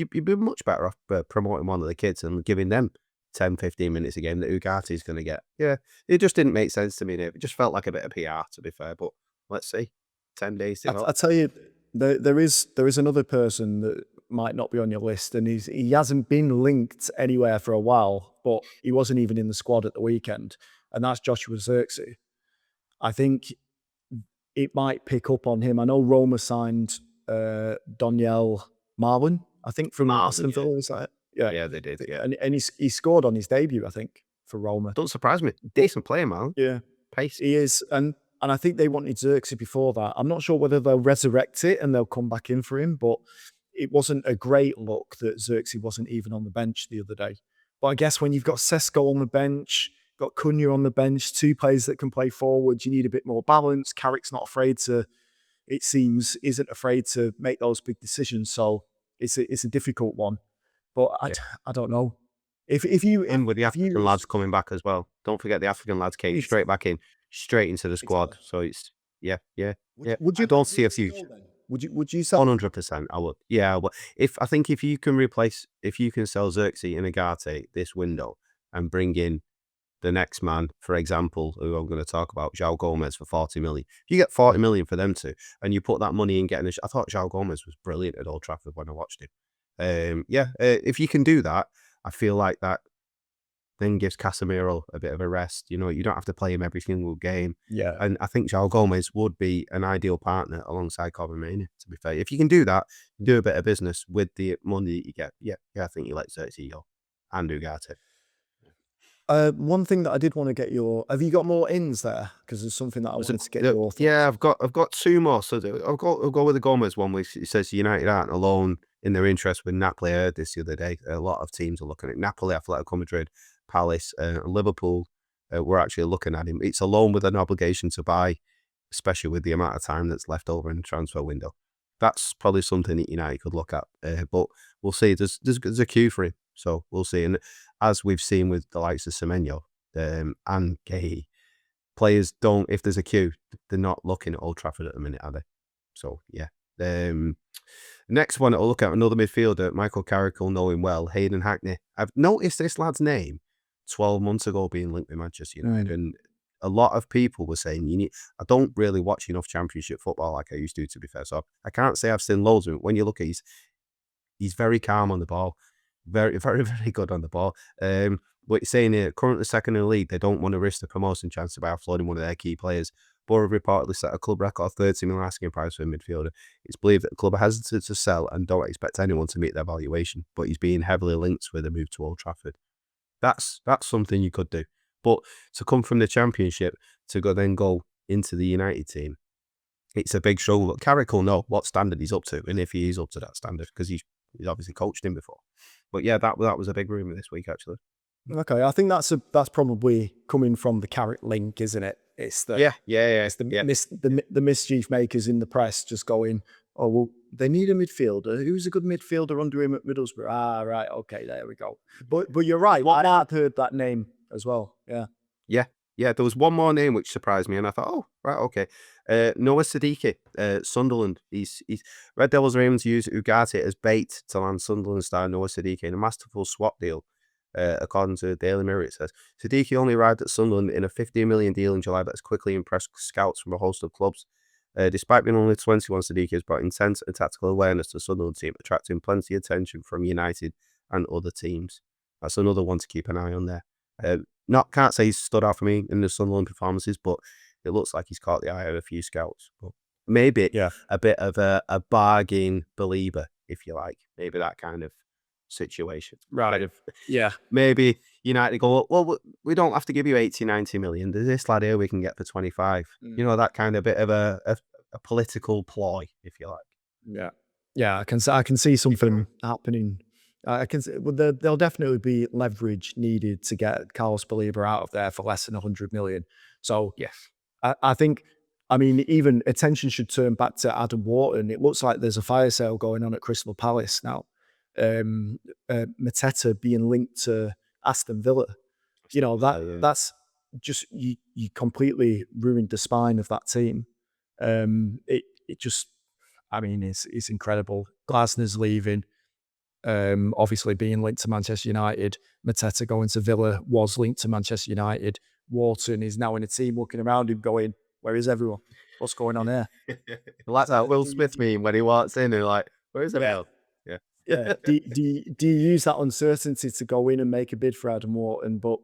be much better off promoting one of the kids and giving them 10, 15 minutes a game that Ugarte's going to get. Yeah, it just didn't make sense to me. It just felt like a bit of PR, to be fair, but let's see. 10 days to I tell you, there is another person that might not be on your list, and he hasn't been linked anywhere for a while, but he wasn't even in the squad at the weekend, and that's Joshua Zirkzee. I think it might pick up on him. I know Roma signed Daniel Marlin, I think, from Aston Villa. Is that it? Yeah, they did. Yeah, and he scored on his debut, I think, for Roma. Don't surprise me. Decent player, man. Yeah, pace. He is, and I think they wanted Zirkzee before that. I'm not sure whether they'll resurrect it and they'll come back in for him, but it wasn't a great look that Zirkzee wasn't even on the bench the other day. But I guess when you've got Sesko on the bench, got Cunha on the bench, two players that can play forward, you need a bit more balance. Carrick's not afraid to, it seems, isn't afraid to make those big decisions. So it's a difficult one. But I don't know. If you in with the African lads coming back as well. Don't forget the African lads came straight back in, straight into the squad. Exactly. So it's Would you? I don't see a future. Would you sell? 100%. I would. Yeah. Well, if you can sell Zirkzee and Ugarte this window, and bring in the next man, for example, who I'm going to talk about, João Gomez, for 40 million. If you get 40 million for them two, and you put that money in getting I thought João Gomez was brilliant at Old Trafford when I watched him. If you can do that, I feel like that then gives Casemiro a bit of a rest. You know, you don't have to play him every single game. Yeah. And I think João Gomez would be an ideal partner alongside Kobbie Mainoo, to be fair. If you can do that, do a bit of business with the money that you get, I think you let Xerxes go. And Ugarte. One thing that I did want to get have you got more ins there? Because there's something that I wanted to get your thoughts. Yeah, I've got two more. So I'll go with the Gomez one, which it says United aren't alone in their interest with Napoli. I heard this the other day. A lot of teams are looking at Napoli, Atletico Madrid, Palace, Liverpool. We're actually looking at him. It's a loan with an obligation to buy, especially with the amount of time that's left over in the transfer window. That's probably something that United could look at. But we'll see. There's a queue for him. So we'll see. And as we've seen with the likes of Semenyo and Gay, players don't, if there's a queue, they're not looking at Old Trafford at the minute, are they? So, yeah. Next one, I'll look at another midfielder, Michael Carrick will know him well, Hayden Hackney. I've noticed this lad's name 12 months ago being linked with Manchester United. And a lot of people were saying, I don't really watch enough Championship football like I used to be fair. So I can't say I've seen loads of it. When you look at he's very calm on the ball. Very, very, very good on the ball. But saying here, currently second in the league, they don't want to risk the promotion chance by offloading one of their key players. Borough reportedly set a club record 30 million asking price for a midfielder. It's believed that the club are hesitant to sell and don't expect anyone to meet their valuation, but he's being heavily linked with a move to Old Trafford. That's something you could do. But to come from the Championship to then go into the United team, it's a big struggle. Carrick will know what standard he's up to, and if he is up to that standard, because he's obviously coached him before. But yeah, that was a big rumour this week, actually. Okay, I think that's probably coming from the Carrick link, isn't it? It's the It's the mischief makers in the press just going, oh well, they need a midfielder. Who's a good midfielder under him at Middlesbrough? Ah, right, okay, there we go. But you're right. I had heard that name as well. Yeah. There was one more name which surprised me, and I thought, oh, right, okay. Noah Siddiqui, Sunderland. He's Red Devils are aiming to use Ugarte as bait to land Sunderland star Noah Siddiqui in a masterful swap deal, according to Daily Mirror. It says Siddiqui only arrived at Sunderland in a 15 million deal in July that has quickly impressed scouts from a host of clubs. Despite being only 21, Siddiqui has brought intense and tactical awareness to the Sunderland team, attracting plenty of attention from United and other teams. That's another one to keep an eye on there. Can't say he's stood out for me in the Sunderland performances, but it looks like he's caught the eye of a few scouts. But maybe a bit of a bargain believer, if you like. Maybe that kind of situation. Right. Maybe United go, well, we don't have to give you 80, 90 million. There's this lad here we can get for 25. You know, that kind of bit of a political ploy, if you like. Yeah, I can see something happening. There'll definitely be leverage needed to get Carlos Belieber out of there for less than 100 million. So Yes. I think, even attention should turn back to Adam Wharton. It looks like there's a fire sale going on at Crystal Palace now. Mateta being linked to Aston Villa. That's just, you completely ruined the spine of that team. It just, it's incredible. Glasner's leaving. Obviously being linked to Manchester United. Mateta going to Villa was linked to Manchester United. Wharton is now in a team looking around him going, where is everyone? What's going on here? Like that Will Smith meme when he walks in and like, where is everyone? Yeah. Do you use that uncertainty to go in and make a bid for Adam Wharton? But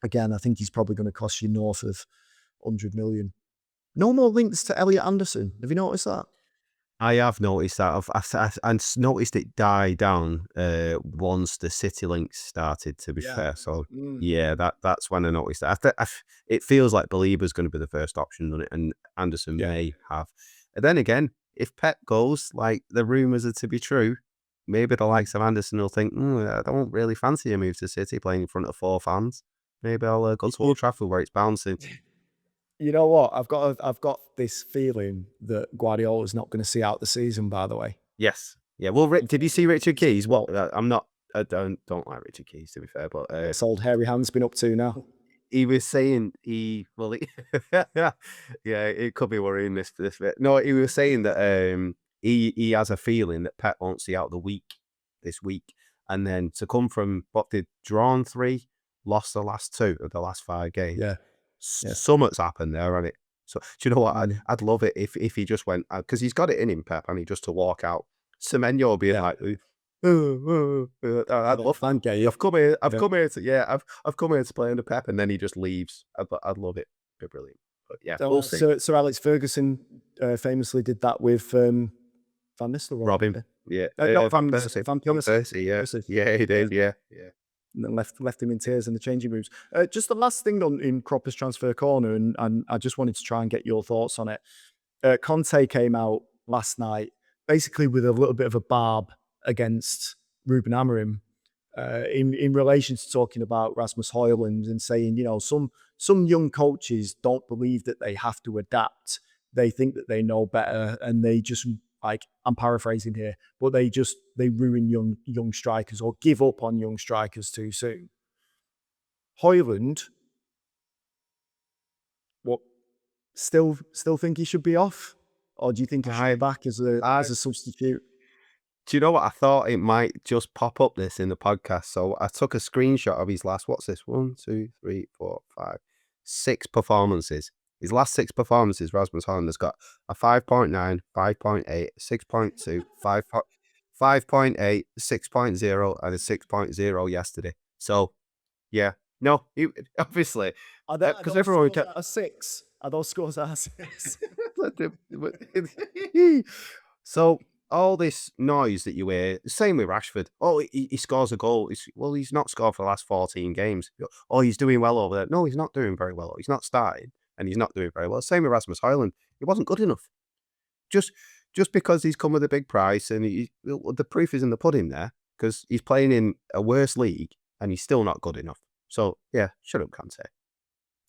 again, I think he's probably going to cost you north of 100 million. No more links to Elliot Anderson. Have you noticed that? I have noticed that. I've noticed it die down once the City links started, to be fair. So, that's when I noticed that. It feels like Belieber's going to be the first option on it, and Anderson may have. And then again, if Pep goes, like the rumours are to be true, maybe the likes of Anderson will think, I don't really fancy a move to City playing in front of 4 fans. Maybe I'll go to Old Trafford where it's bouncing. You know what? I've got this feeling that Guardiola's not going to see out the season. By the way, yes, yeah. Well, did you see Richard Keys? Well, I don't like Richard Keys, to be fair, but this old hairy hand's been up to now. He was saying it could be worrying this bit. No, he was saying that he has a feeling that Pep won't see out this week, and then to come from what they'd drawn 3, lost the last 2 of the last 5 games. Yeah. Something's happened there, hasn't it? So do you know what? I'd love it if he just went, because he's got it in him, Pep, and he just to walk out. Semenyo being like, I'd love that. I've come here. I've come here to I've come here to play under Pep, and then he just leaves. I'd love it. It'd be brilliant. But yeah, we'll see. Sir Alex Ferguson famously did that with Van Nistelrooy. Robin. Yeah. Not Van Persie. Persie. Yeah. Persie. Yeah, he did. Yeah. And then left him in tears in the changing rooms. Just the last thing in Cropper's transfer corner, and I just wanted to try and get your thoughts on it. Conte came out last night basically with a little bit of a barb against Ruben Amorim in relation to talking about Rasmus Højlund and saying, some young coaches don't believe that they have to adapt. They think that they know better, and they just, like, I'm paraphrasing here, but they ruin young strikers or give up on young strikers too soon. Højlund, what, still think he should be off, or do you think he should be back as a substitute? Do you know what? I thought it might just pop up this in the podcast, so I took a screenshot of his last, what's this? 1, 2, 3, 4, 5, 6 performances. His last 6 performances, Rasmus Højlund has got a 5.9, 5.8, 6.2, 5.8, 6.0, and a 6.0 yesterday. So, yeah. No, obviously. Because everyone kept a 6. Are those scores are 6? So, all this noise that you hear, same with Rashford. Oh, he scores a goal. He's not scored for the last 14 games. Oh, he's doing well over there. No, he's not doing very well. He's not starting. And he's not doing very well. Same with Rasmus Højlund. He wasn't good enough. Just because he's come with a big price, and the proof is in the pudding there, because he's playing in a worse league and he's still not good enough. So yeah, shut up, Kante.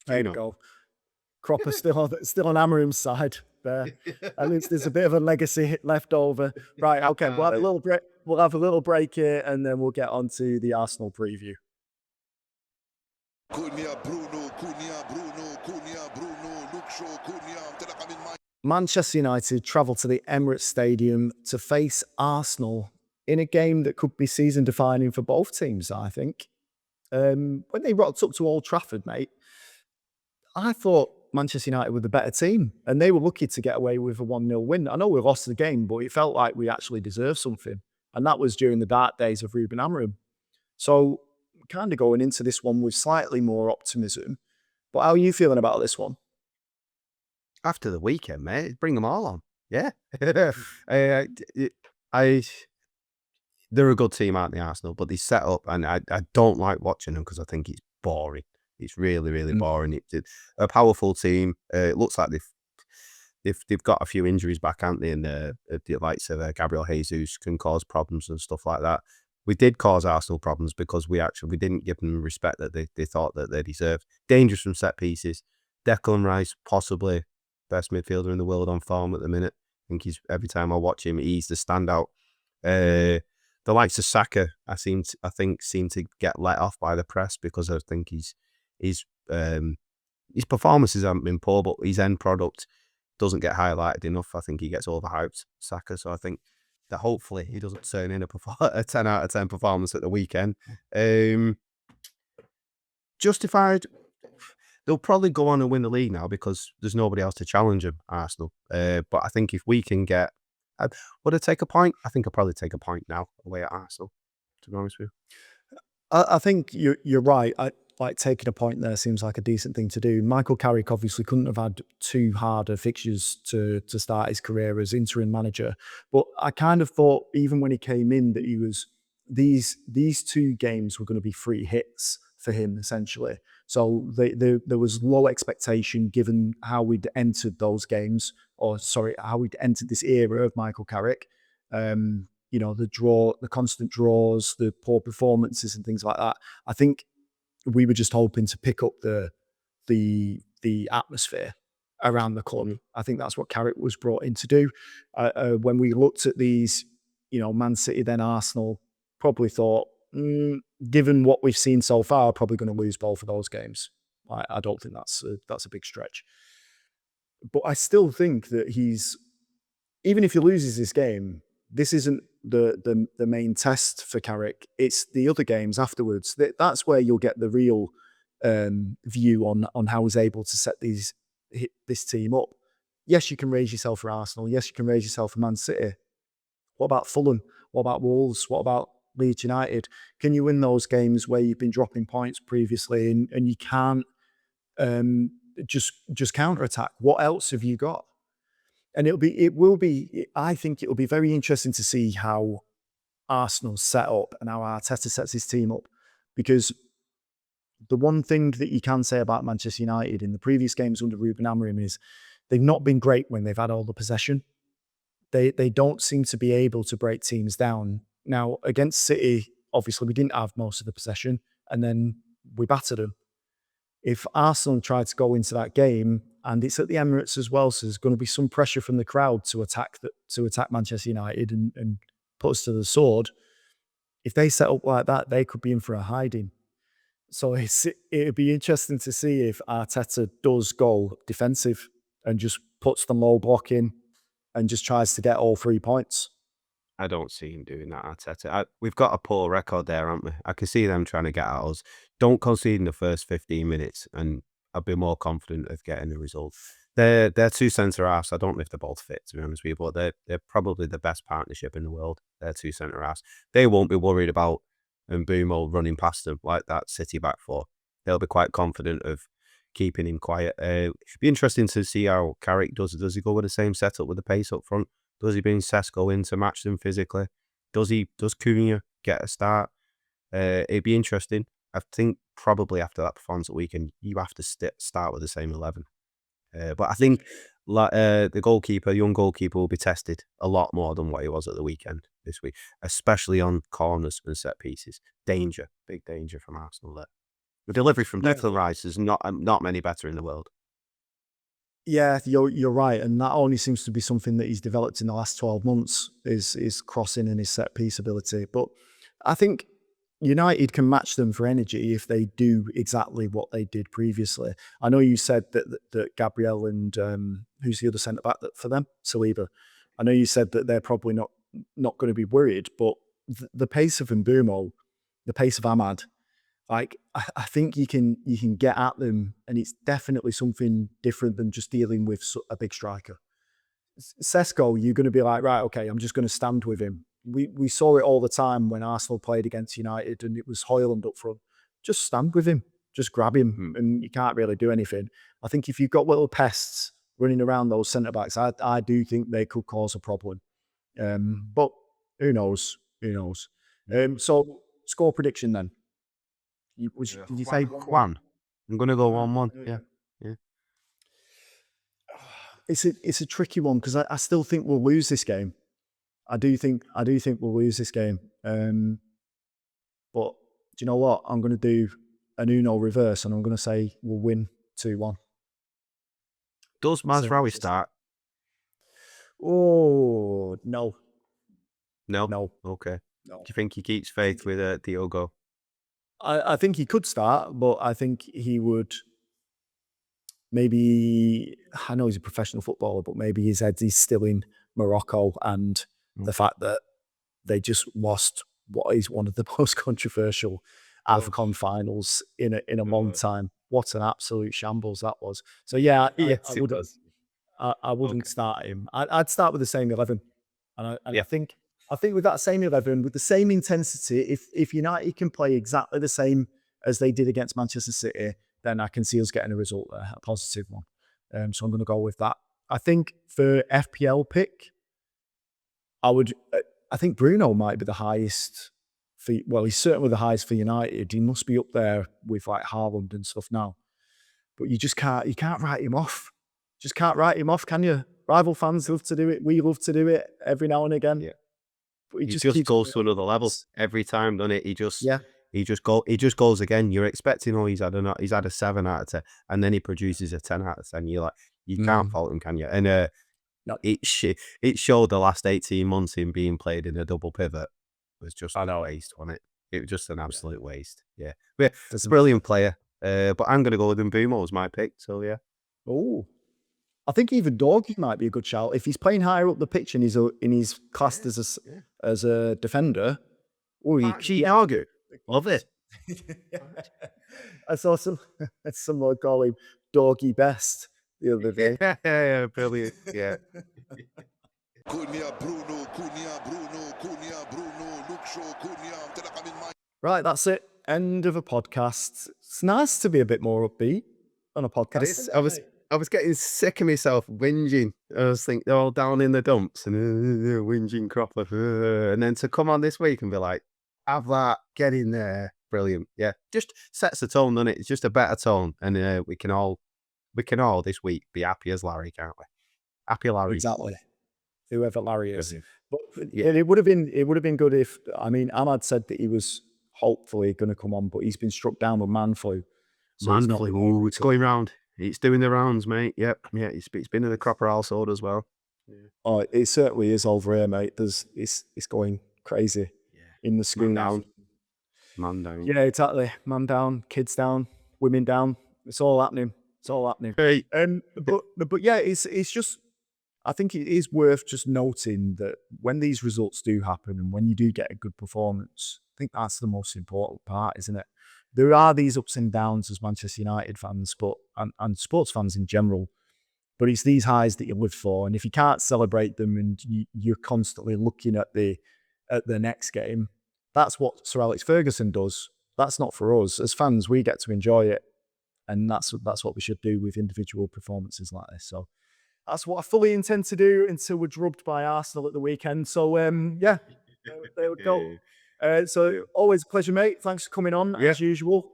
There you go. Cropper still on Amorim's side there. At least there's a bit of a legacy left over. Right, okay, we'll have a little break. We'll have a little break here, and then we'll get on to the Arsenal preview. Manchester United travel to the Emirates Stadium to face Arsenal in a game that could be season defining for both teams, I think. When they rocked up to Old Trafford, mate, I thought Manchester United were the better team, and they were lucky to get away with a 1-0 win. I know we lost the game, but it felt like we actually deserved something, and that was during the dark days of Ruben Amorim. So kind of going into this one with slightly more optimism. But how are you feeling about this one? After the weekend, mate, bring them all on. Yeah. They're a good team, aren't they, Arsenal? But they set up, and I don't like watching them because I think it's boring. It's really, really boring. It's a powerful team. It looks like they've got a few injuries back, haven't they? And the likes of Gabriel Jesus can cause problems and stuff like that. We did cause Arsenal problems because we didn't give them respect that they thought that they deserved. Dangerous from set pieces. Declan Rice, possibly best midfielder in the world on form at the minute. I think every time I watch him, he's the standout. The likes of Saka, I think seem to get let off by the press because I think his performances haven't been poor, but his end product doesn't get highlighted enough. I think he gets overhyped, Saka. So I think that hopefully he doesn't turn in a 10 out of 10 performance at the weekend. Justified. They'll probably go on and win the league now because there's nobody else to challenge them, Arsenal. But I think if we can get... would I take a point? I think I'll probably take a point now away at Arsenal, to be honest with you. I think you're right. Like taking a point there seems like a decent thing to do. Michael Carrick obviously couldn't have had too hard fixtures to start his career as interim manager. But I kind of thought even when he came in that he was these 2 games were going to be free hits for him essentially. So there was low expectation given how we'd entered those games, how we'd entered this era of Michael Carrick. The constant draws, the poor performances and things like that. I think we were just hoping to pick up the atmosphere around the club. I think that's what Carrick was brought in to do. When we looked at these, Man City, then Arsenal, probably thought, given what we've seen so far, probably going to lose both of those games. I don't think that's a big stretch. But I still think that even if he loses this game, this isn't the main test for Carrick. It's the other games afterwards. That's where you'll get the real view on how he's able to set this team up. Yes, you can raise yourself for Arsenal. Yes, you can raise yourself for Man City. What about Fulham? What about Wolves? What about Leeds United? Can you win those games where you've been dropping points previously and you can't just counter-attack? What else have you got? And I think it'll be very interesting to see how Arsenal's set up and how Arteta sets his team up. Because the one thing that you can say about Manchester United in the previous games under Ruben Amorim is they've not been great when they've had all the possession. They don't seem to be able to break teams down. Now, against City, obviously, we didn't have most of the possession, and then we battered them. If Arsenal tried to go into that game, and it's at the Emirates as well, so there's going to be some pressure from the crowd to attack Manchester United and put us to the sword. If they set up like that, they could be in for a hiding. So it'd be interesting to see if Arteta does go defensive and just puts the low block in and just tries to get all 3 points. I don't see him doing that, Arteta. We've got a poor record there, haven't we? I can see them trying to get at us. Don't concede in the first 15 minutes, and I'll be more confident of getting the result. They're two centre-halves. I don't know if they're both fit, to be honest with you, but they're probably the best partnership in the world. They're two centre-halves. They won't be worried about Mbeumo running past them like that City back four. They'll be quite confident of keeping him quiet. It should be interesting to see how Carrick does. Does he go with the same setup with the pace up front? Does he bring Sesko in to match them physically? Does Cunha get a start? It'd be interesting. I think probably after that performance at weekend, you have to start with the same 11. But I think the young goalkeeper, will be tested a lot more than what he was at the weekend this week, especially on corners and set pieces. Danger, big danger from Arsenal there. The delivery from Declan Rice is not many better in the world. Yeah, you're right, and that only seems to be something that he's developed in the last 12 months is crossing and his set piece ability. But I think United can match them for energy if they do exactly what they did previously. I know you said that Gabriel and who's the other centre back for them, Saliba. I know you said that they're probably not going to be worried, but the pace of Mbeumo, the pace of Ahmad, like I think you can get at them, and it's definitely something different than just dealing with a big striker. Sesko, you're going to be like, right, okay, I'm just going to stand with him. We saw it all the time when Arsenal played against United, and it was Højlund up front. Just stand with him, just grab him, and you can't really do anything. I think if you've got little pests running around those centre backs, I do think they could cause a problem. But who knows? Who knows? So score prediction then. Did you say 1-1? I'm going to go 1-1. Yeah. It's a tricky one because I still think we'll lose this game. I do think we'll lose this game. But do you know what? I'm going to do an Uno reverse, and I'm going to say we'll win 2-1. Does Mazraoui start? Oh, no. No. Okay. No. Do you think he keeps faith with Diogo? I think he could start, but I think he would maybe, I know he's a professional footballer, but maybe his head is still in Morocco and the fact that they just lost what is one of the most controversial AFCON finals in a long time. What an absolute shambles that was. So yeah, I wouldn't start him. I'd start with the same 11. And I think with that same 11, with the same intensity, if United can play exactly the same as they did against Manchester City, then I can see us getting a result there, a positive one. So I'm going to go with that. I think for FPL pick, I think Bruno might be the highest. He's certainly the highest for United. He must be up there with like Haaland and stuff now. But you can't write him off. Just can't write him off, can you? Rival fans love to do it. We love to do it every now and again. Yeah. But He just goes to another level every time, doesn't it? He just goes again. You're expecting, he's had a 7 out of 10, and then he produces a 10 out of 10. You're like, you can't fault him, can you? And it showed the last 18 months him being played in a double pivot was just a waste, wasn't it? It was just an absolute waste. Yeah, it's a brilliant player. But I'm going to go with Mbeumo as my pick. So yeah. Oh, I think even Dorky might be a good shout if he's playing higher up the pitch and he's classed as a defender. Argue. Love it. I saw someone call him Doggy Best the other day. Yeah, brilliant. Yeah. Right, that's it. End of a podcast. It's nice to be a bit more upbeat on a podcast. I was getting sick of myself whinging. I was thinking they're all down in the dumps and whinging cropper. And then to come on this week and be like, have that, get in there. Brilliant. Yeah. Just sets the tone, doesn't it? It's just a better tone. And we can all this week be happy as Larry, can't we? Happy Larry. Exactly. Whoever Larry is. But it would have been good if, I mean, Ahmad said that he was hopefully going to come on, but he's been struck down with man flu. So it's going round. It's doing the rounds, mate. Yep. Yeah, it's been in the cropper household as well. Yeah. Oh, it certainly is over here, mate. It's going crazy in the school now. Man down. Yeah, exactly. Man down, kids down, women down. It's all happening. Hey. But yeah, it's just, I think it is worth just noting that when these results do happen and when you do get a good performance, I think that's the most important part, isn't it? There are these ups and downs as Manchester United fans, and sports fans in general, but it's these highs that you live for. And if you can't celebrate them and you're constantly looking at the next game, that's what Sir Alex Ferguson does. That's not for us. As fans, we get to enjoy it. And that's what we should do with individual performances like this. So that's what I fully intend to do until we're drubbed by Arsenal at the weekend. So, yeah, there we go. So always a pleasure, mate. Thanks for coming on, as usual.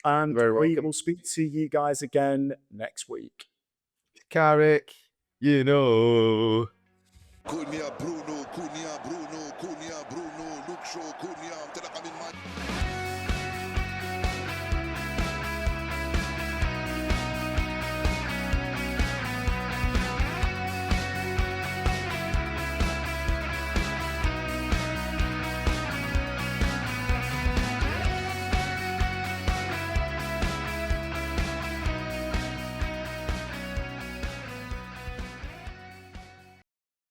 And we will speak to you guys again next week. Carrick, you know. Cunha, Bruno, Luke Shaw, Cunha,